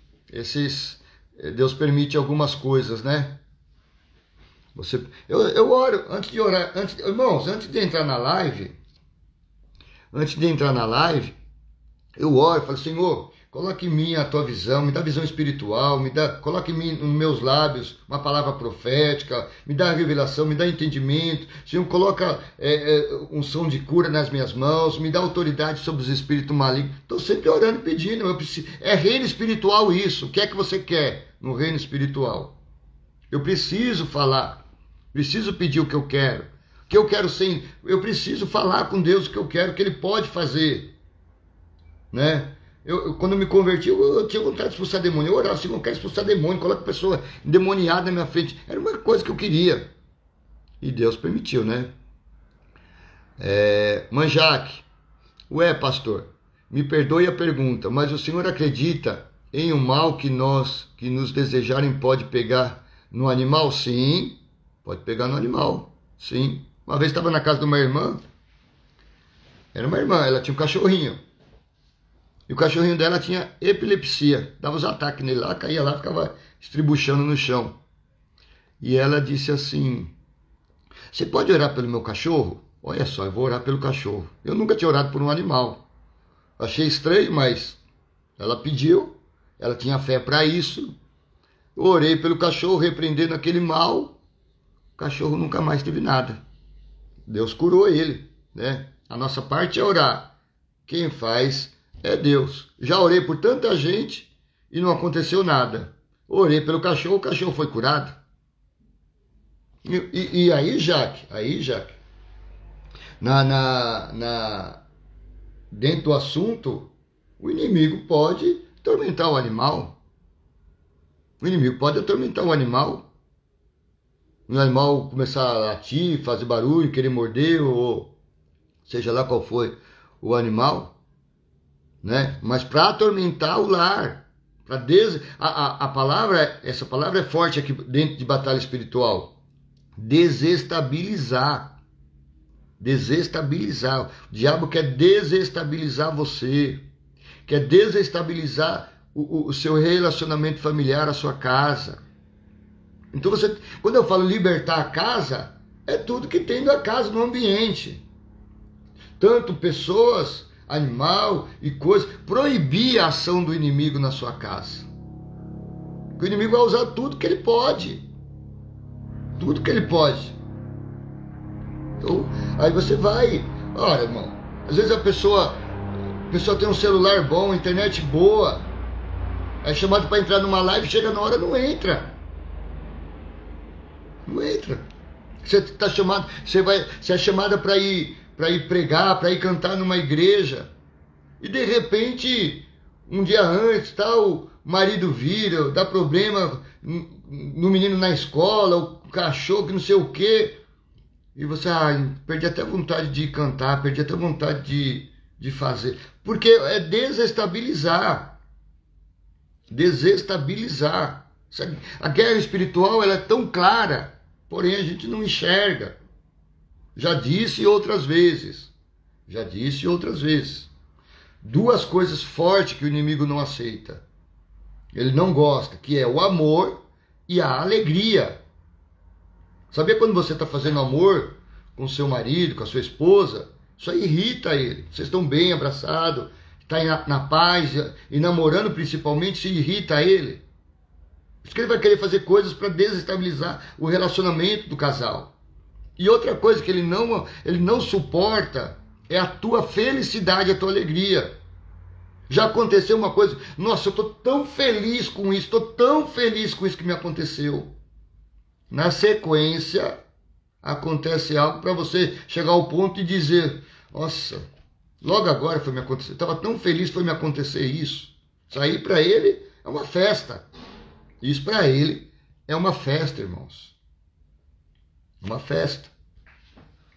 Deus permite algumas coisas, né? Eu oro, antes de orar, irmãos, antes de entrar na live, eu oro, falo, Senhor, coloque em mim a tua visão, me dá visão espiritual, coloque em mim, nos meus lábios, uma palavra profética, me dá revelação, me dá entendimento. Senhor, coloca um som de cura nas minhas mãos, me dá autoridade sobre os espíritos malignos. Estou sempre orando e pedindo. É reino espiritual isso. O que é que você quer no reino espiritual? Eu preciso falar, preciso pedir o que eu quero. O que eu quero sim, eu preciso falar com Deus o que eu quero, o que Ele pode fazer, né? Quando eu me converti, eu tinha vontade de expulsar demônio. Eu orava assim, não quero expulsar demônio, coloca a pessoa endemoniada na minha frente. Era uma coisa que eu queria. E Deus permitiu, né? Manjaque, pastor, me perdoe a pergunta, mas o senhor acredita em um mal que nos desejarem pode pegar no animal? Sim, pode pegar no animal, sim. Uma vez estava na casa de uma irmã, era uma irmã, ela tinha um cachorrinho. E o cachorrinho dela tinha epilepsia. Dava os ataques nele lá, caía lá, ficava estribuchando no chão. E ela disse assim: você pode orar pelo meu cachorro? Olha só, eu vou orar pelo cachorro. Eu nunca tinha orado por um animal. Achei estranho, mas ela pediu, ela tinha fé para isso. Eu orei pelo cachorro, repreendendo aquele mal. O cachorro nunca mais teve nada. Deus curou ele, né? A nossa parte é orar. Quem faz é Deus. Já orei por tanta gente e não aconteceu nada. Orei pelo cachorro, o cachorro foi curado. E aí, Jaque, dentro do assunto, o inimigo pode atormentar o animal. O inimigo pode atormentar o animal. O animal começar a latir, fazer barulho, querer morder, ou seja lá qual foi o animal, né? Mas para atormentar o lar, a palavra, essa palavra é forte aqui dentro de batalha espiritual. Desestabilizar. Desestabilizar. O diabo quer desestabilizar você. Quer desestabilizar o seu relacionamento familiar, a sua casa. Então quando eu falo libertar a casa, é tudo que tem da casa no ambiente. Tanto pessoas, animal e coisas. Proibir a ação do inimigo na sua casa. Porque o inimigo vai usar tudo que ele pode. Tudo que ele pode. Então, aí você vai. Olha, irmão, às vezes a pessoa tem um celular bom, internet boa, é chamado para entrar numa live, chega na hora, não entra. Não entra. Você tá chamado, você é chamada para ir pregar, para ir cantar numa igreja. E de repente, um dia antes, tal, o marido vira, dá problema no menino na escola, o cachorro, que não sei o quê. E você, perdi até a vontade de cantar, perdi até a vontade de fazer. Porque é desestabilizar. Desestabilizar. A guerra espiritual, ela é tão clara, porém a gente não enxerga. Já disse outras vezes. Já disse outras vezes. Duas coisas fortes que o inimigo não aceita. Ele não gosta, que é o amor e a alegria. Sabia quando você está fazendo amor com seu marido, com a sua esposa? Isso aí irrita ele. Vocês estão bem abraçados, está na paz e namorando principalmente, se irrita ele. Por isso que ele vai querer fazer coisas para desestabilizar o relacionamento do casal. E outra coisa que ele não suporta é a tua felicidade, a tua alegria. Já aconteceu uma coisa, nossa, eu estou tão feliz com isso, estou tão feliz com isso que me aconteceu. Na sequência, acontece algo para você chegar ao ponto e dizer, nossa, logo agora foi me acontecer, estava tão feliz foi me acontecer isso. Isso aí para ele é uma festa. Isso para ele é uma festa, irmãos. Uma festa,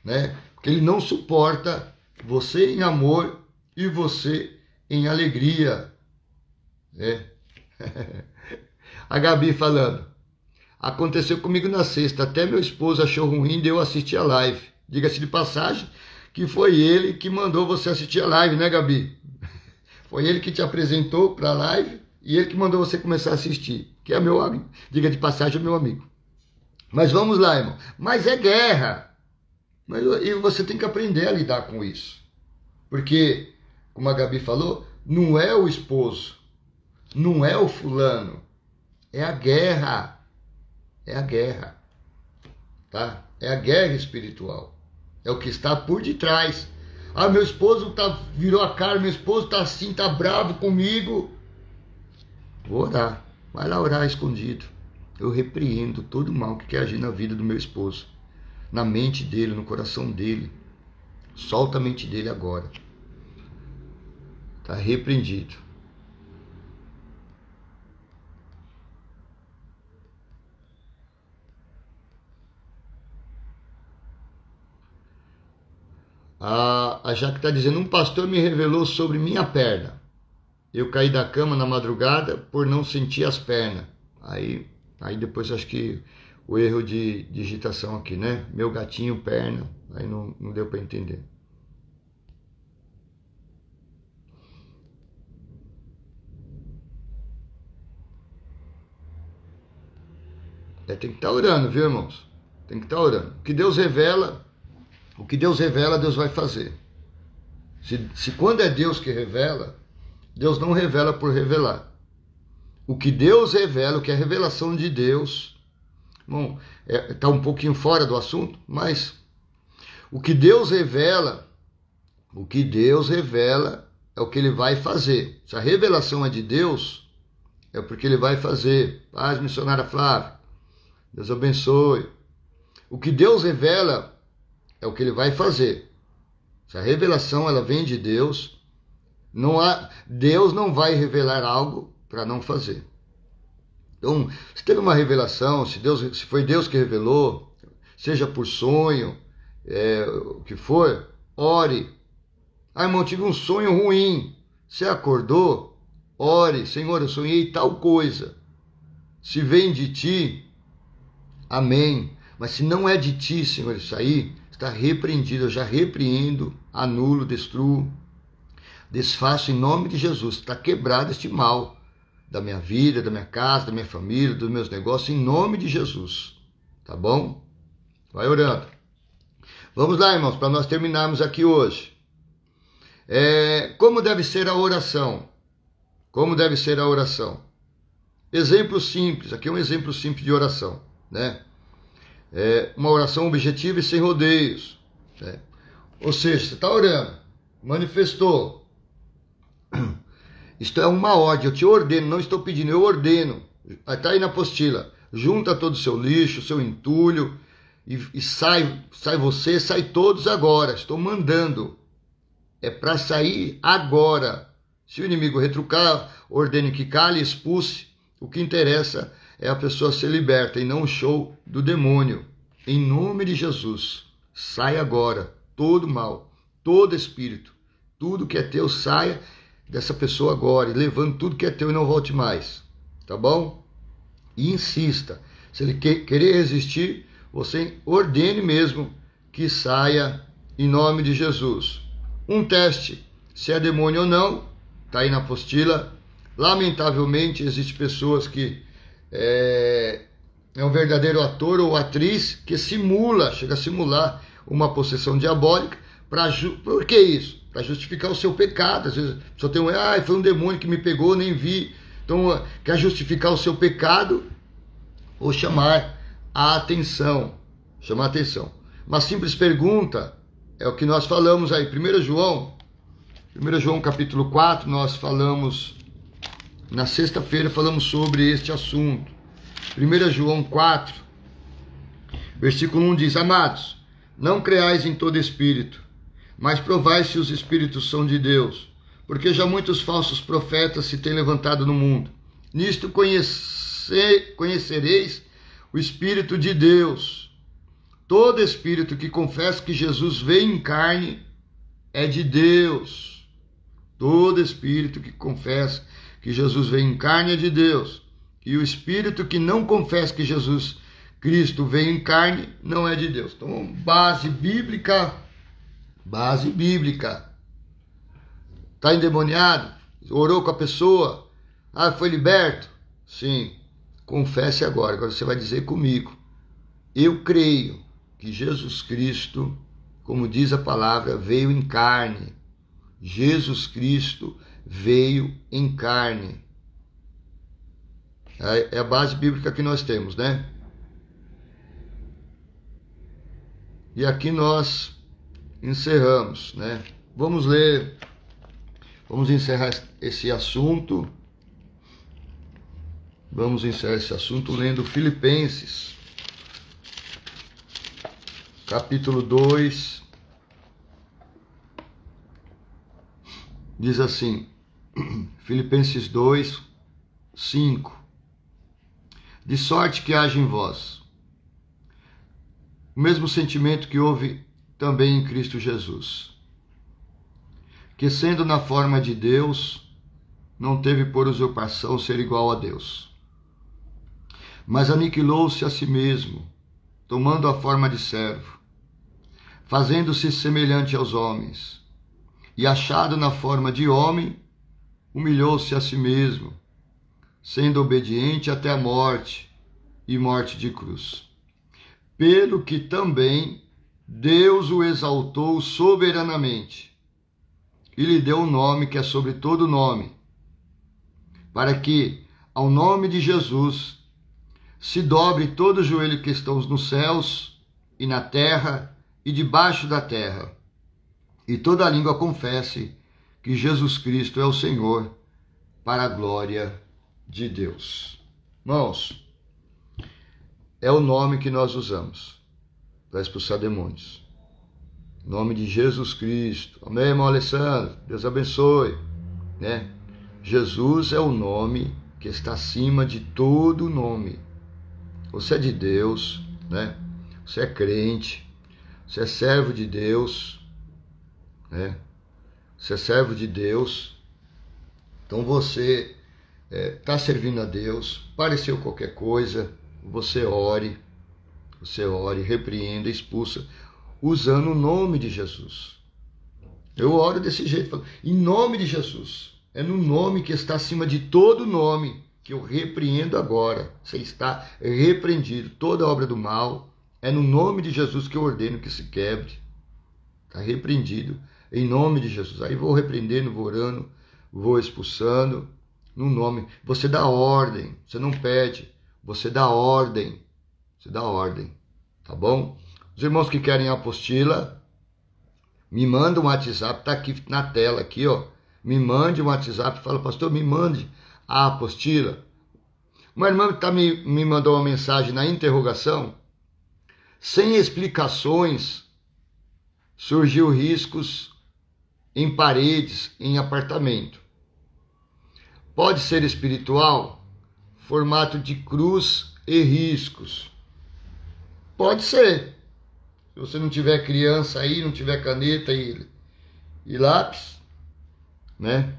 né? Porque ele não suporta você em amor e você em alegria, né? A Gabi falando, aconteceu comigo na sexta, até meu esposo achou ruim de eu assistir a live. Diga-se de passagem que foi ele que mandou você assistir a live, né, Gabi? Foi ele que te apresentou para a live e ele que mandou você começar a assistir, que é meu amigo, diga de passagem, é meu amigo. Mas vamos lá, irmão. Mas é guerra. E você tem que aprender a lidar com isso. Porque, como a Gabi falou, não é o esposo, não é o fulano, é a guerra. É a guerra. Tá? É a guerra espiritual. É o que está por detrás. Meu esposo virou a cara, meu esposo está assim, está bravo comigo. Vou orar. Vai lá orar escondido. Eu repreendo todo o mal que quer agir na vida do meu esposo. Na mente dele, no coração dele. Solta a mente dele agora. Está repreendido. A Jaque está dizendo, um pastor me revelou sobre minha perna. Eu caí da cama na madrugada por não sentir as pernas. Aí depois acho que o erro de digitação aqui, né? Meu gatinho, perna. Aí não deu para entender. tem que estar orando, viu, irmãos? Tem que estar orando. O que Deus revela, Deus vai fazer. Se quando é Deus que revela, Deus não revela por revelar. O que Deus revela, o que é a revelação de Deus, bom, está um pouquinho fora do assunto, mas o que Deus revela é o que Ele vai fazer. Se a revelação é de Deus, é porque Ele vai fazer. Paz, missionária Flávia, Deus abençoe. O que Deus revela é o que Ele vai fazer. Se a revelação ela vem de Deus, Deus não vai revelar algo para não fazer. Então, se teve uma revelação, se foi Deus que revelou, seja por sonho, o que for, ore. Irmão, tive um sonho ruim. Você acordou? Ore. Senhor, eu sonhei tal coisa. Se vem de ti, amém. Mas se não é de ti, Senhor, isso aí está repreendido. Eu já repreendo, anulo, destruo, desfaço em nome de Jesus. Está quebrado este mal da minha vida, da minha casa, da minha família, dos meus negócios, em nome de Jesus. Tá bom? Vai orando. Vamos lá, irmãos, para nós terminarmos aqui hoje. Como deve ser a oração? Como deve ser a oração? Exemplo simples. Aqui é um exemplo simples de oração, né? Uma oração objetiva e sem rodeios, né? Ou seja, você está orando, manifestou. Isto é uma ordem, eu te ordeno, não estou pedindo, eu ordeno. Está aí na apostila. Junta todo o seu lixo, o seu entulho, e sai você, sai todos agora. Estou mandando. É para sair agora. Se o inimigo retrucar, ordene que cale, expulse. O que interessa é a pessoa ser liberta e não o show do demônio. Em nome de Jesus, sai agora todo mal, todo espírito, tudo que é teu, saia dessa pessoa agora, e levando tudo que é teu e não volte mais, tá bom? E insista. Se ele querer resistir, você ordene mesmo que saia em nome de Jesus. Um teste, se é demônio ou não, tá aí na apostila. Lamentavelmente, existem pessoas que é um verdadeiro ator ou atriz que chega a simular uma possessão diabólica. Por que isso? Para justificar o seu pecado. Às vezes só tem foi um demônio que me pegou, nem vi. Então, quer justificar o seu pecado ou chamar a atenção. Chamar a atenção. Uma simples pergunta é o que nós falamos aí. 1 João capítulo 4, nós falamos, na sexta-feira falamos sobre este assunto. 1 João 4, versículo 1 diz: Amados, não creais em todo espírito, mas provai se os espíritos são de Deus, porque já muitos falsos profetas se têm levantado no mundo. Nisto conhecereis o Espírito de Deus. Todo espírito que confessa que Jesus veio em carne é de Deus. Todo espírito que confessa que Jesus veio em carne é de Deus. E o espírito que não confessa que Jesus Cristo veio em carne não é de Deus. Então, base bíblica. Está endemoniado? Orou com a pessoa? Foi liberto? Sim. Confesse agora. Agora você vai dizer comigo: eu creio que Jesus Cristo, como diz a palavra, veio em carne. Jesus Cristo veio em carne. É a base bíblica que nós temos, né? E aqui nós encerramos, né? Vamos encerrar esse assunto. Vamos encerrar esse assunto lendo Filipenses, capítulo 2. Diz assim, Filipenses 2, 5. De sorte que haja em vós o mesmo sentimento que houve também em Cristo Jesus, que sendo na forma de Deus, não teve por usurpação ser igual a Deus, mas aniquilou-se a si mesmo, tomando a forma de servo, fazendo-se semelhante aos homens, e achado na forma de homem, humilhou-se a si mesmo, sendo obediente até a morte, e morte de cruz. Pelo que também Deus o exaltou soberanamente e lhe deu um nome que é sobre todo nome, para que, ao nome de Jesus, se dobre todo o joelho que estão nos céus e na terra e debaixo da terra, e toda língua confesse que Jesus Cristo é o Senhor, para a glória de Deus. Irmãos, é o nome que nós usamos para expulsar demônios. Em nome de Jesus Cristo. Amém, irmão Alessandro? Deus abençoe. Né? Jesus é o nome que está acima de todo nome. Você é de Deus, né? Você é crente, você é servo de Deus, né? Você é servo de Deus. Então você está servindo a Deus. Pareceu qualquer coisa, você ore, repreenda, expulsa, usando o nome de Jesus. Eu oro desse jeito, falo, em nome de Jesus. É no nome que está acima de todo nome que eu repreendo agora. Você está repreendido. Toda obra do mal é no nome de Jesus que eu ordeno que se quebre. Está repreendido em nome de Jesus. Aí vou repreendendo, vou orando, vou expulsando no nome. Você dá ordem, você não pede, você dá ordem. Você dá ordem, tá bom? Os irmãos que querem a apostila, me manda um WhatsApp, tá aqui na tela, aqui, ó. Me mande um WhatsApp, fala, pastor, me mande a apostila. Uma irmã me mandou uma mensagem na interrogação, sem explicações, surgiu riscos em paredes, em apartamento. Pode ser espiritual, formato de cruz e riscos. Pode ser. Se você não tiver criança aí, não tiver caneta e lápis, né?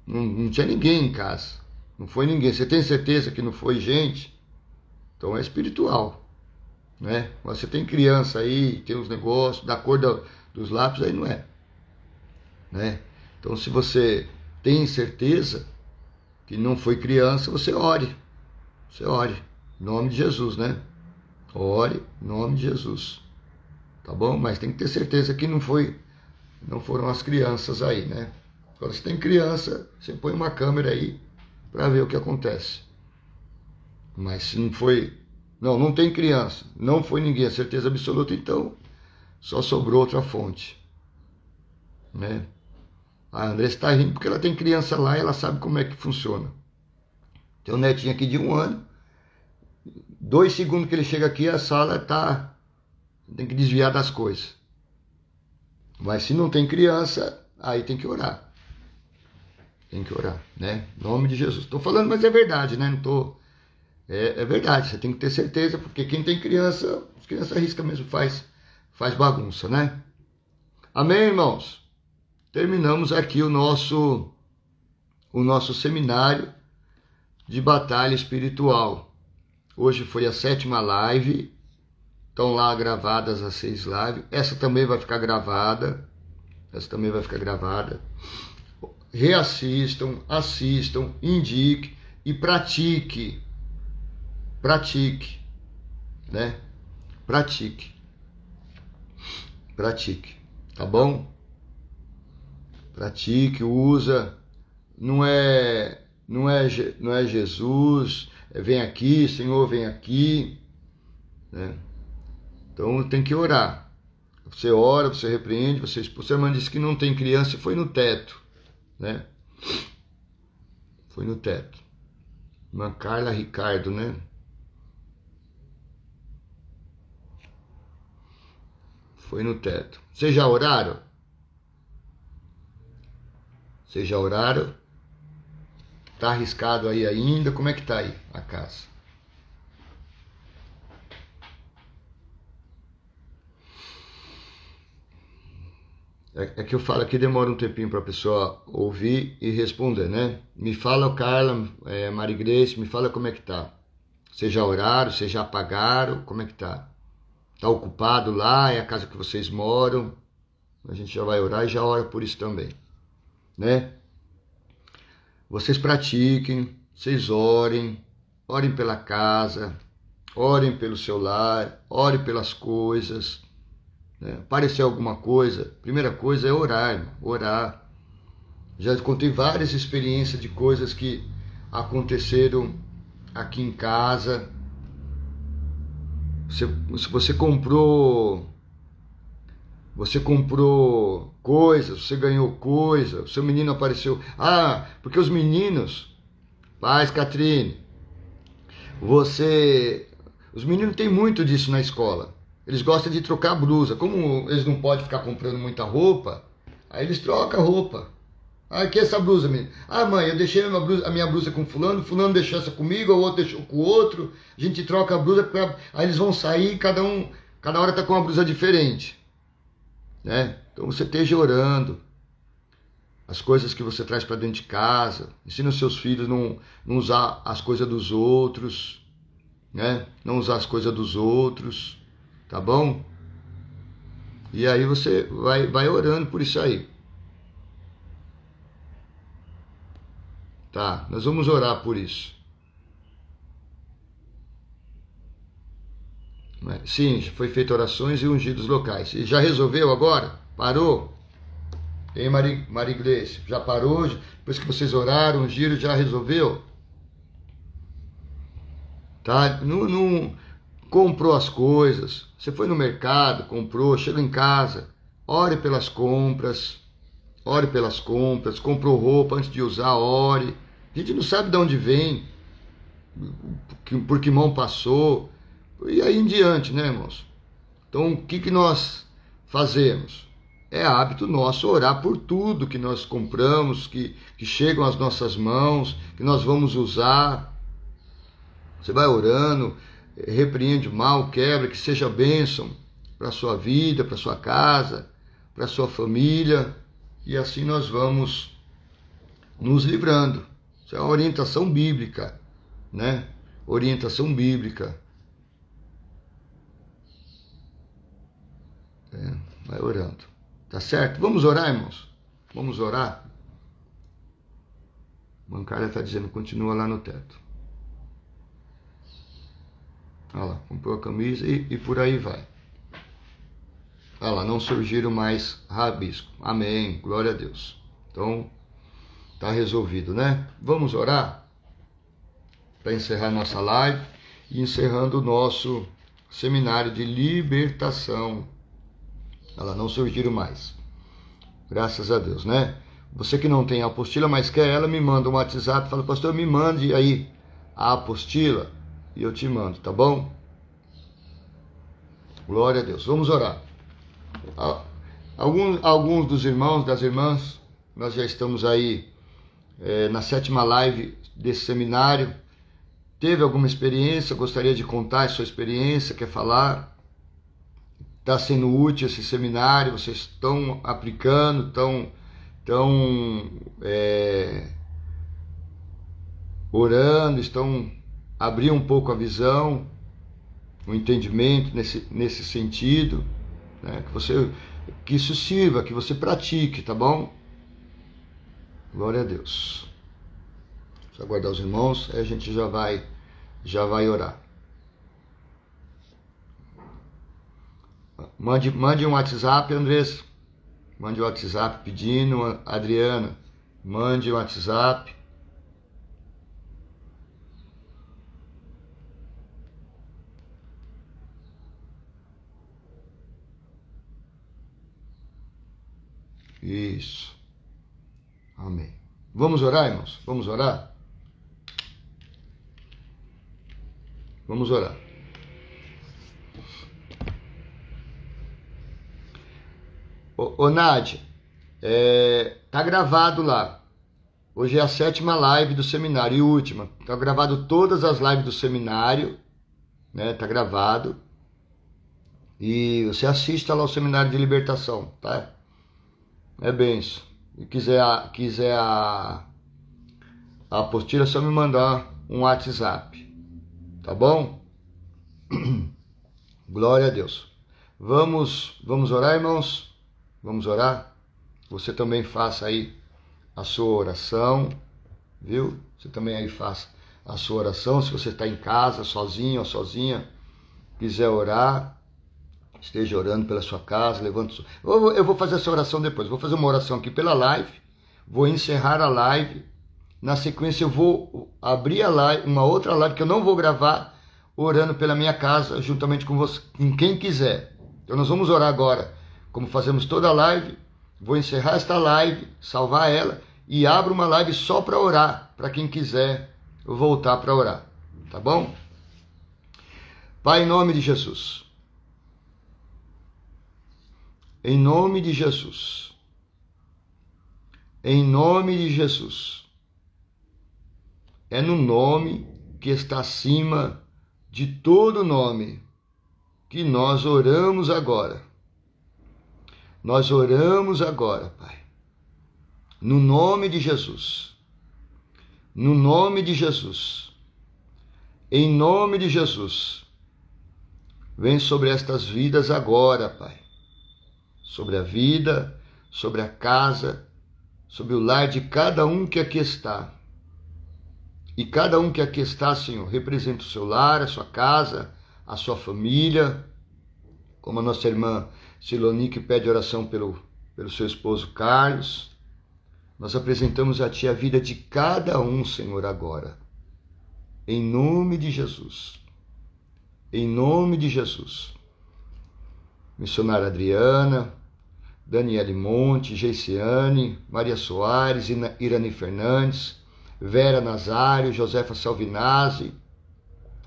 Não tinha ninguém em casa. Não foi ninguém. Você tem certeza que não foi gente? Então é espiritual, né? Mas você tem criança aí, tem uns negócios, da cor dos lápis, aí não é, né? Então se você tem certeza que não foi criança, você ore. Você ore. Em nome de Jesus, né? Ore em nome de Jesus. Tá bom? Mas tem que ter certeza que não foram as crianças aí, né? Agora, se tem criança, você põe uma câmera aí para ver o que acontece. Mas se não foi... Não tem criança. Não foi ninguém, a certeza absoluta, então só sobrou outra fonte. Né? A Andressa está rindo porque ela tem criança lá e ela sabe como é que funciona. Tem um netinho aqui de 1 ano. 2 segundos que ele chega aqui, a sala tá... Tem que desviar das coisas. Mas se não tem criança, aí tem que orar. Tem que orar, né? Em nome de Jesus. Estou falando, mas é verdade, né? Não tô... É verdade, você tem que ter certeza, porque quem tem criança, as crianças arriscam mesmo, faz bagunça, né? Amém, irmãos? Terminamos aqui o nosso seminário de batalha espiritual. Hoje foi a 7ª live. Estão lá gravadas as 6 lives. Essa também vai ficar gravada. Reassistam, assistam, indique e pratique. Pratique, né? Pratique, tá bom? Pratique, usa. Não é Jesus, vem aqui, Senhor, vem aqui, né? Então tem que orar. Você ora, você repreende, você expulsa. A irmã disse que não tem criança e foi no teto, né? Foi no teto. Irmã Carla Ricardo, né? Foi no teto. Vocês já oraram? Vocês já oraram? Tá arriscado aí ainda? Como é que tá aí a casa? É que eu falo aqui, demora um tempinho para a pessoa ouvir e responder, né? Me fala, Carla, Mari Grace, me fala como é que tá. Vocês já oraram? Vocês já apagaram? Como é que tá? Tá ocupado lá? É a casa que vocês moram? A gente já vai orar e já ora por isso também, né? Vocês pratiquem, vocês orem, orem pela casa, orem pelo seu lar, orem pelas coisas. Né? Aparecer alguma coisa, primeira coisa é orar, irmão, orar. Já contei várias experiências de coisas que aconteceram aqui em casa. Se você comprou coisas, você ganhou coisa, o seu menino apareceu. Ah, porque os meninos, paz, Catrine, os meninos têm muito disso na escola. Eles gostam de trocar blusa. Como eles não podem ficar comprando muita roupa, aí eles trocam a roupa. Ah, que é essa blusa, menino? Ah, mãe, eu deixei a minha blusa com fulano deixou essa comigo, o outro deixou com o outro. A gente troca a blusa, aí eles vão sair, cada hora tá com uma blusa diferente. Né? Então você esteja orando. As coisas que você traz para dentro de casa. Ensina os seus filhos a não usar as coisas dos outros. Né? Não usar as coisas dos outros. Tá bom? E aí você vai orando por isso aí. Tá, nós vamos orar por isso. Sim, foi feito orações e ungidos locais. E já resolveu agora? Parou? Ei, Maria Iglesias, já parou? Depois que vocês oraram, ungiram, já resolveu? Tá? Não comprou as coisas. Você foi no mercado, comprou, chegou em casa. Ore pelas compras. Ore pelas compras, comprou roupa antes de usar, ore. A gente não sabe de onde vem, por que mão passou, e aí em diante, né, irmãos? Então, o que nós fazemos? É hábito nosso orar por tudo que nós compramos, que chegam às nossas mãos, que nós vamos usar. Você vai orando, repreende o mal, quebra, que seja bênção para a sua vida, para a sua casa, para a sua família. E assim nós vamos nos livrando. Isso é uma orientação bíblica, né? Orientação bíblica. Vai orando. Tá certo? Vamos orar, irmãos? Vamos orar? O bancário está dizendo, continua lá no teto. Olha lá, comprou a camisa e por aí vai. Olha lá, não surgiram mais rabisco. Amém, glória a Deus. Então, tá resolvido, né? Vamos orar para encerrar nossa live e encerrando o nosso seminário de libertação. Olha lá, não surgiram mais. Graças a Deus, né? Você que não tem a apostila, mas quer ela, me manda um WhatsApp, fala, pastor, me mande aí a apostila e eu te mando, tá bom? Glória a Deus. Vamos orar. Alguns dos irmãos, das irmãs, nós já estamos aí na 7ª live desse seminário. Teve alguma experiência, gostaria de contar a sua experiência, quer falar? Está sendo útil esse seminário, vocês estão aplicando, estão orando, estão abrindo um pouco a visão, o entendimento nesse sentido, né? Que isso sirva, que você pratique, tá bom? Glória a Deus. Só aguardar os irmãos, aí a gente já vai orar. Mande um WhatsApp, Andressa. Mande um WhatsApp pedindo, Adriana. Mande um WhatsApp. Isso. Amém. Vamos orar, irmãos? Vamos orar? Vamos orar. Ô Nádia, tá gravado lá. Hoje é a 7ª live do seminário e última. Tá gravado todas as lives do seminário, né? Tá gravado. E você assista lá o seminário de libertação, tá? É benção. Se quiser a apostila, é só me mandar um WhatsApp. Tá bom? Glória a Deus. Vamos orar, irmãos? Vamos orar? Você também faça aí a sua oração, viu? Você também aí faça a sua oração. Se você está em casa, sozinho ou sozinha, quiser orar, esteja orando pela sua casa, levante. Eu vou fazer essa oração depois. Vou fazer uma oração aqui pela live, vou encerrar a live. Na sequência eu vou abrir a live, uma outra live que eu não vou gravar, orando pela minha casa, juntamente com você, com quem quiser. Então nós vamos orar agora, como fazemos toda a live. Vou encerrar esta live, salvar ela e abro uma live só para orar, para quem quiser voltar para orar, tá bom? Pai, em nome de Jesus. Em nome de Jesus. Em nome de Jesus. É no nome que está acima de todo nome que nós oramos agora. Nós oramos agora, Pai. No nome de Jesus. No nome de Jesus. Em nome de Jesus. Vem sobre estas vidas agora, Pai. Sobre a vida, sobre a casa, sobre o lar de cada um que aqui está. E cada um que aqui está, Senhor, representa o seu lar, a sua casa, a sua família. Como a nossa irmã Silonique pede oração pelo seu esposo Carlos. Nós apresentamos a Ti a vida de cada um, Senhor, agora. Em nome de Jesus. Em nome de Jesus. Missionária Adriana, Daniele Monte, Geiciane, Maria Soares, Irani Fernandes, Vera Nazário, Josefa Salvinazzi,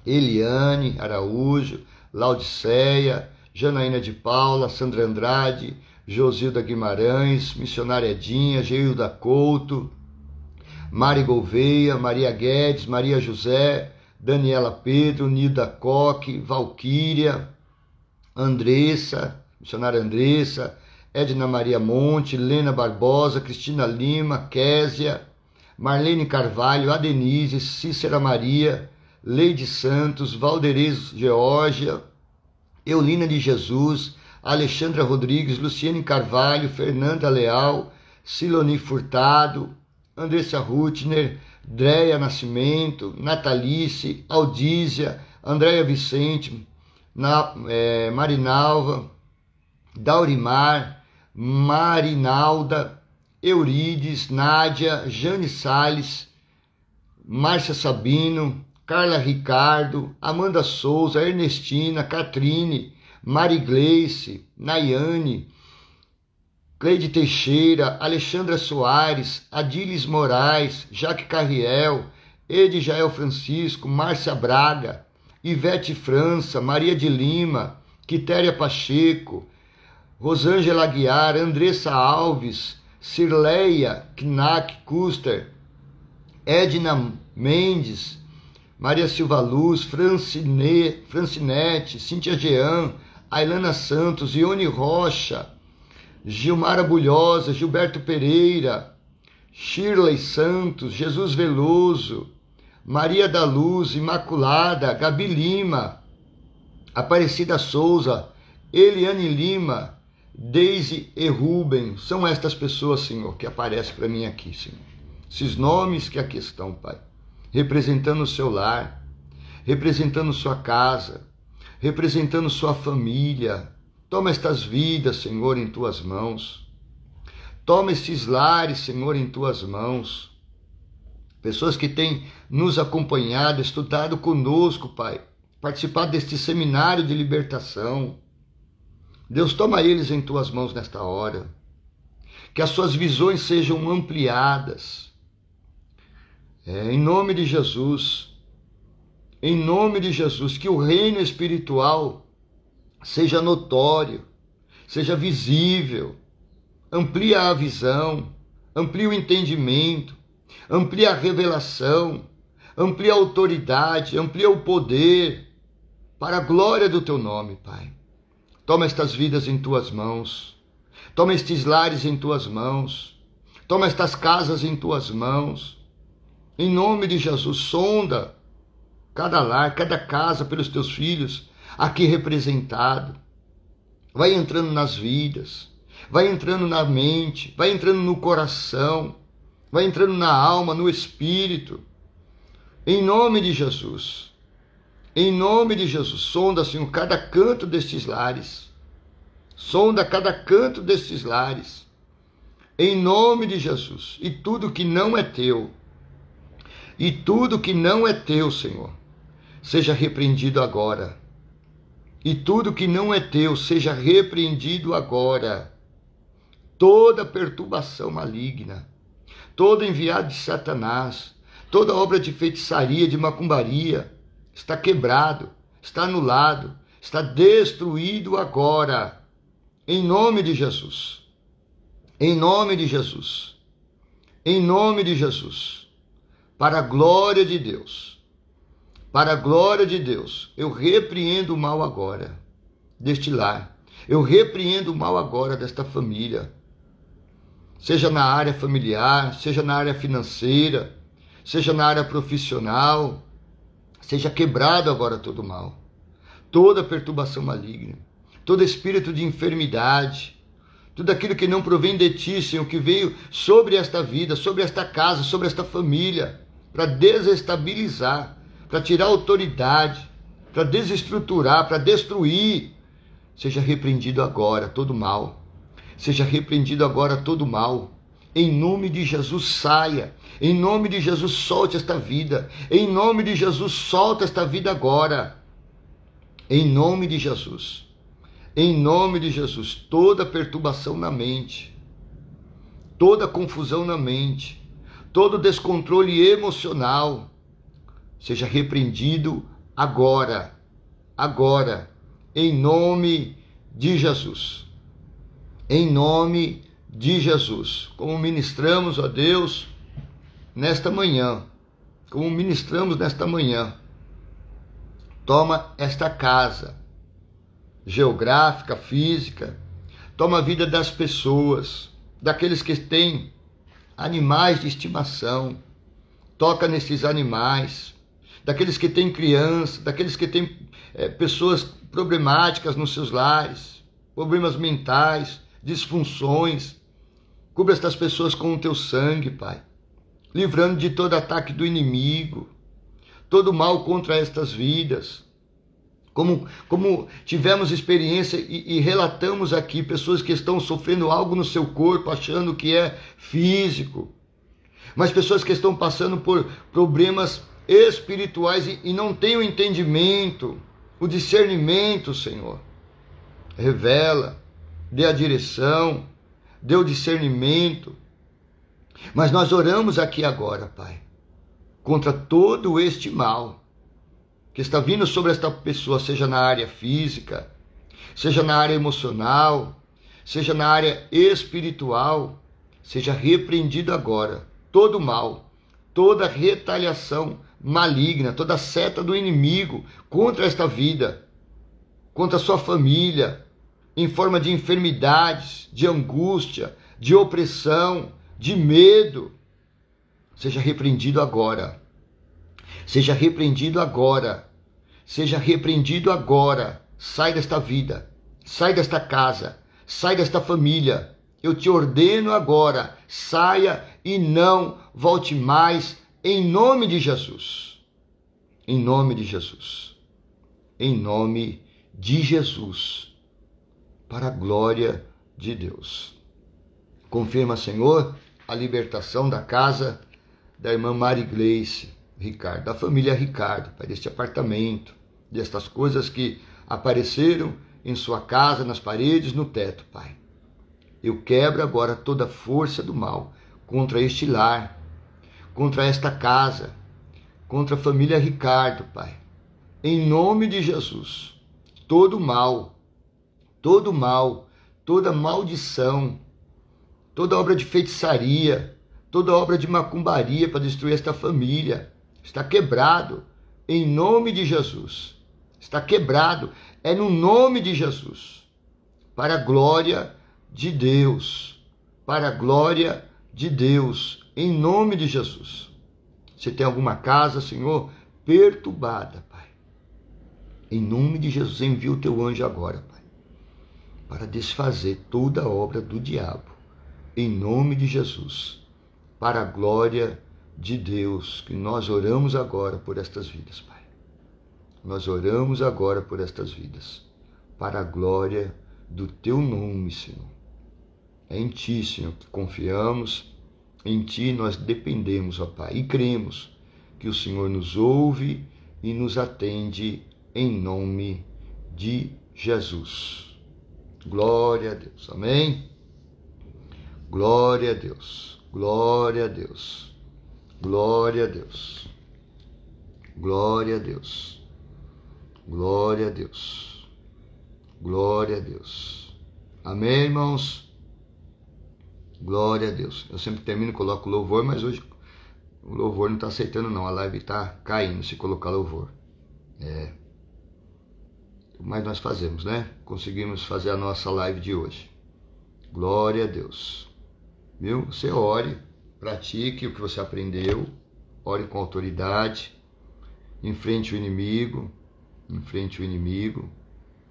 Eliane Araújo, Laudiceia, Janaína de Paula, Sandra Andrade, Josilda Guimarães, Missionária Edinha, Geilda Couto, Mari Gouveia, Maria Guedes, Maria José, Daniela Pedro, Nilda Coque, Valquíria, Andressa, Missionária Andressa, Edna Maria Monte, Lena Barbosa, Cristina Lima, Késia, Marlene Carvalho, Adenise, Cícera Maria, Leide Santos, Valderez Geórgia, Eulina de Jesus, Alexandra Rodrigues, Luciene Carvalho, Fernanda Leal, Siloni Furtado, Andressa Rutner, Dreia Nascimento, Natalice, Aldísia, Andréia Vicente, Marinalva, Daurimar, Marinalda, Eurides, Nádia, Jane Salles, Márcia Sabino, Carla Ricardo, Amanda Souza, Ernestina, Catrine, Mari Gleice, Nayane, Cleide Teixeira, Alexandra Soares, Adilis Moraes, Jaque Carriel, Edjael Francisco, Márcia Braga, Ivete França, Maria de Lima, Quitéria Pacheco, Rosângela Aguiar, Andressa Alves, Cirleia Knack Custer, Edna Mendes, Maria Silva Luz, Francinete, Cíntia Jean, Ailana Santos, Ione Rocha, Gilmara Bulhosa, Gilberto Pereira, Shirley Santos, Jesus Veloso, Maria da Luz, Imaculada, Gabi Lima, Aparecida Souza, Eliane Lima, Deise e Ruben. São estas pessoas, Senhor, que aparecem para mim aqui, Senhor. Esses nomes que aqui estão, Pai, representando o seu lar, representando sua casa, representando sua família. Toma estas vidas, Senhor, em Tuas mãos. Toma estes lares, Senhor, em Tuas mãos. Pessoas que têm nos acompanhado, estudado conosco, Pai, participado deste seminário de libertação. Deus, toma eles em Tuas mãos nesta hora. Que as suas visões sejam ampliadas. Em nome de Jesus. Em nome de Jesus, que o reino espiritual seja notório, seja visível. Amplia a visão, amplia o entendimento, amplia a revelação, amplia a autoridade, amplia o poder, para a glória do Teu nome, Pai. Toma estas vidas em Tuas mãos, toma estes lares em Tuas mãos, toma estas casas em Tuas mãos. Em nome de Jesus, sonda cada lar, cada casa pelos Teus filhos, aqui representado. Vai entrando nas vidas, vai entrando na mente, vai entrando no coração, vai entrando na alma, no espírito. Em nome de Jesus. Em nome de Jesus. Sonda, Senhor, cada canto destes lares. Sonda cada canto destes lares. Em nome de Jesus. E tudo que não é teu. E tudo que não é teu, Senhor, seja repreendido agora. E tudo que não é teu, seja repreendido agora. Toda perturbação maligna, todo enviado de Satanás, toda obra de feitiçaria, de macumbaria, está quebrado, está anulado, está destruído agora. Em nome de Jesus. Em nome de Jesus. Em nome de Jesus. Para a glória de Deus. Para a glória de Deus, eu repreendo o mal agora deste lar. Eu repreendo o mal agora desta família. Seja na área familiar, seja na área financeira, seja na área profissional, seja quebrado agora todo o mal. Toda perturbação maligna, todo espírito de enfermidade, tudo aquilo que não provém de ti, Senhor, que veio sobre esta vida, sobre esta casa, sobre esta família, para desestabilizar, para tirar autoridade, para desestruturar, para destruir. Seja repreendido agora todo mal. Seja repreendido agora todo mal. Em nome de Jesus, saia. Em nome de Jesus, solte esta vida. Em nome de Jesus, solta esta vida agora. Em nome de Jesus. Em nome de Jesus, toda perturbação na mente, toda confusão na mente, todo descontrole emocional, seja repreendido agora, agora, em nome de Jesus. Em nome de Jesus. Como ministramos, ó Deus, nesta manhã, como ministramos nesta manhã, toma esta casa, geográfica, física, toma a vida das pessoas, daqueles que têm animais de estimação, toca nesses animais, daqueles que têm crianças, daqueles que têm pessoas problemáticas nos seus lares, problemas mentais, disfunções. Cubra estas pessoas com o teu sangue, Pai, livrando de todo ataque do inimigo, todo mal contra estas vidas. Como tivemos experiência e relatamos aqui, pessoas que estão sofrendo algo no seu corpo, achando que é físico, mas pessoas que estão passando por problemas espirituais e não têm o entendimento, o discernimento, Senhor. Revela, dê a direção, dê o discernimento. Mas nós oramos aqui agora, Pai, contra todo este mal que está vindo sobre esta pessoa, seja na área física, seja na área emocional, seja na área espiritual, seja repreendido agora todo mal, toda retaliação maligna, toda seta do inimigo contra esta vida, contra a sua família, em forma de enfermidades, de angústia, de opressão, de medo, seja repreendido agora. Seja repreendido agora. Seja repreendido agora. Sai desta vida. Sai desta casa. Sai desta família. Eu te ordeno agora. Saia e não volte mais. Em nome de Jesus. Em nome de Jesus. Em nome de Jesus. Para a glória de Deus. Confirma, Senhor, a libertação da casa da irmã Mari Gleice Ricardo, da família Ricardo, Pai, deste apartamento, destas coisas que apareceram em sua casa, nas paredes, no teto, Pai. Eu quebro agora toda a força do mal contra este lar, contra esta casa, contra a família Ricardo, Pai. Em nome de Jesus, todo mal, toda maldição, toda obra de feitiçaria, toda obra de macumbaria para destruir esta família, está quebrado em nome de Jesus. Está quebrado, é no nome de Jesus. Para a glória de Deus. Para a glória de Deus. Em nome de Jesus. Se tem alguma casa, Senhor, perturbada, Pai, em nome de Jesus, envia o teu anjo agora, Pai, para desfazer toda a obra do diabo. Em nome de Jesus. Para a glória de Deus, que nós oramos agora por estas vidas, Pai. Nós oramos agora por estas vidas, para a glória do Teu nome, Senhor. É em Ti, Senhor, que confiamos, em Ti nós dependemos, ó Pai, e cremos que o Senhor nos ouve e nos atende em nome de Jesus. Glória a Deus, amém? Glória a Deus, glória a Deus, glória a Deus, glória a Deus, glória a Deus, glória a Deus. Amém, irmãos? Glória a Deus. Eu sempre termino e coloco louvor, mas hoje o louvor não está aceitando não, a live está caindo se colocar louvor. Mas nós fazemos, né? Conseguimos fazer a nossa live de hoje. Glória a Deus. Viu? Você ore, pratique o que você aprendeu, ore com autoridade, enfrente o inimigo,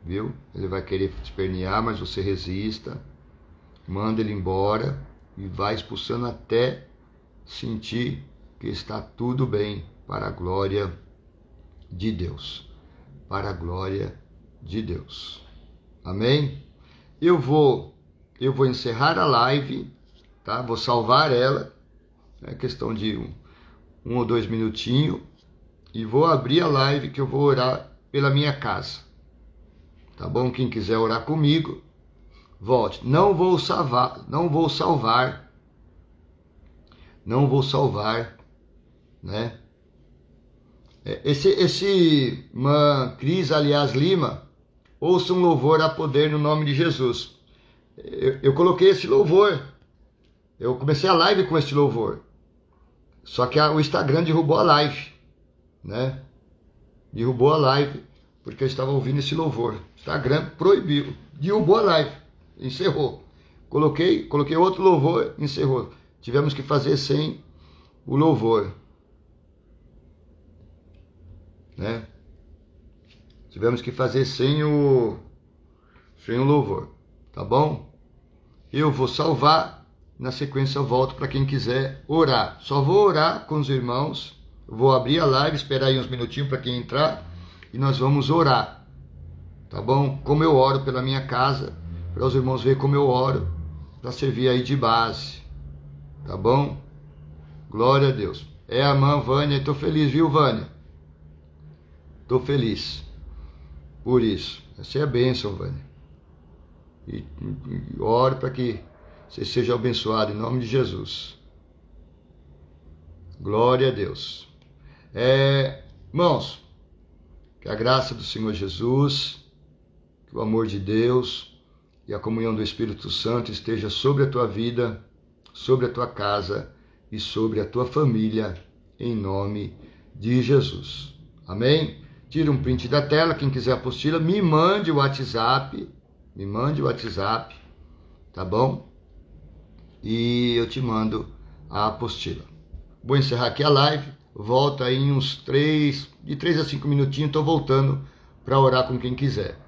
viu? Ele vai querer espernear, mas você resista, manda ele embora e vai expulsando até sentir que está tudo bem, para a glória de Deus. Para a glória de Deus. Amém? Eu vou encerrar a live, tá? Vou salvar ela, é questão de um ou 2 minutinhos, e vou abrir a live que eu vou orar pela minha casa. Tá bom? Quem quiser orar comigo, volte. Não vou salvar, né? Esse Cris, aliás, Lima, ouça um louvor a poder no nome de Jesus. Eu coloquei esse louvor. Eu comecei a live com esse louvor. Só que o Instagram derrubou a live, né? Derrubou a live porque eu estava ouvindo esse louvor. O Instagram proibiu, derrubou a live, encerrou. Coloquei outro louvor, encerrou. Tivemos que fazer sem o louvor, né? Tivemos que fazer sem o louvor, tá bom? Eu vou salvar, na sequência eu volto para quem quiser orar. Só vou orar com os irmãos, vou abrir a live, esperar aí uns minutinhos para quem entrar e nós vamos orar, tá bom? Como eu oro pela minha casa, para os irmãos verem como eu oro, para servir aí de base, tá bom? Glória a Deus. É a irmã Vânia, estou feliz, viu, Vânia? Estou feliz por isso. Essa é a bênção, Vânia. E oro para que você seja abençoado em nome de Jesus. Glória a Deus. Irmãos, que a graça do Senhor Jesus, que o amor de Deus e a comunhão do Espírito Santo esteja sobre a tua vida, sobre a tua casa e sobre a tua família, em nome de Jesus. Amém? Tira um print da tela, quem quiser a apostila, me mande o WhatsApp, tá bom? E eu te mando a apostila. Vou encerrar aqui a live, volto aí em uns de 3 a 5 minutinhos, estou voltando para orar com quem quiser.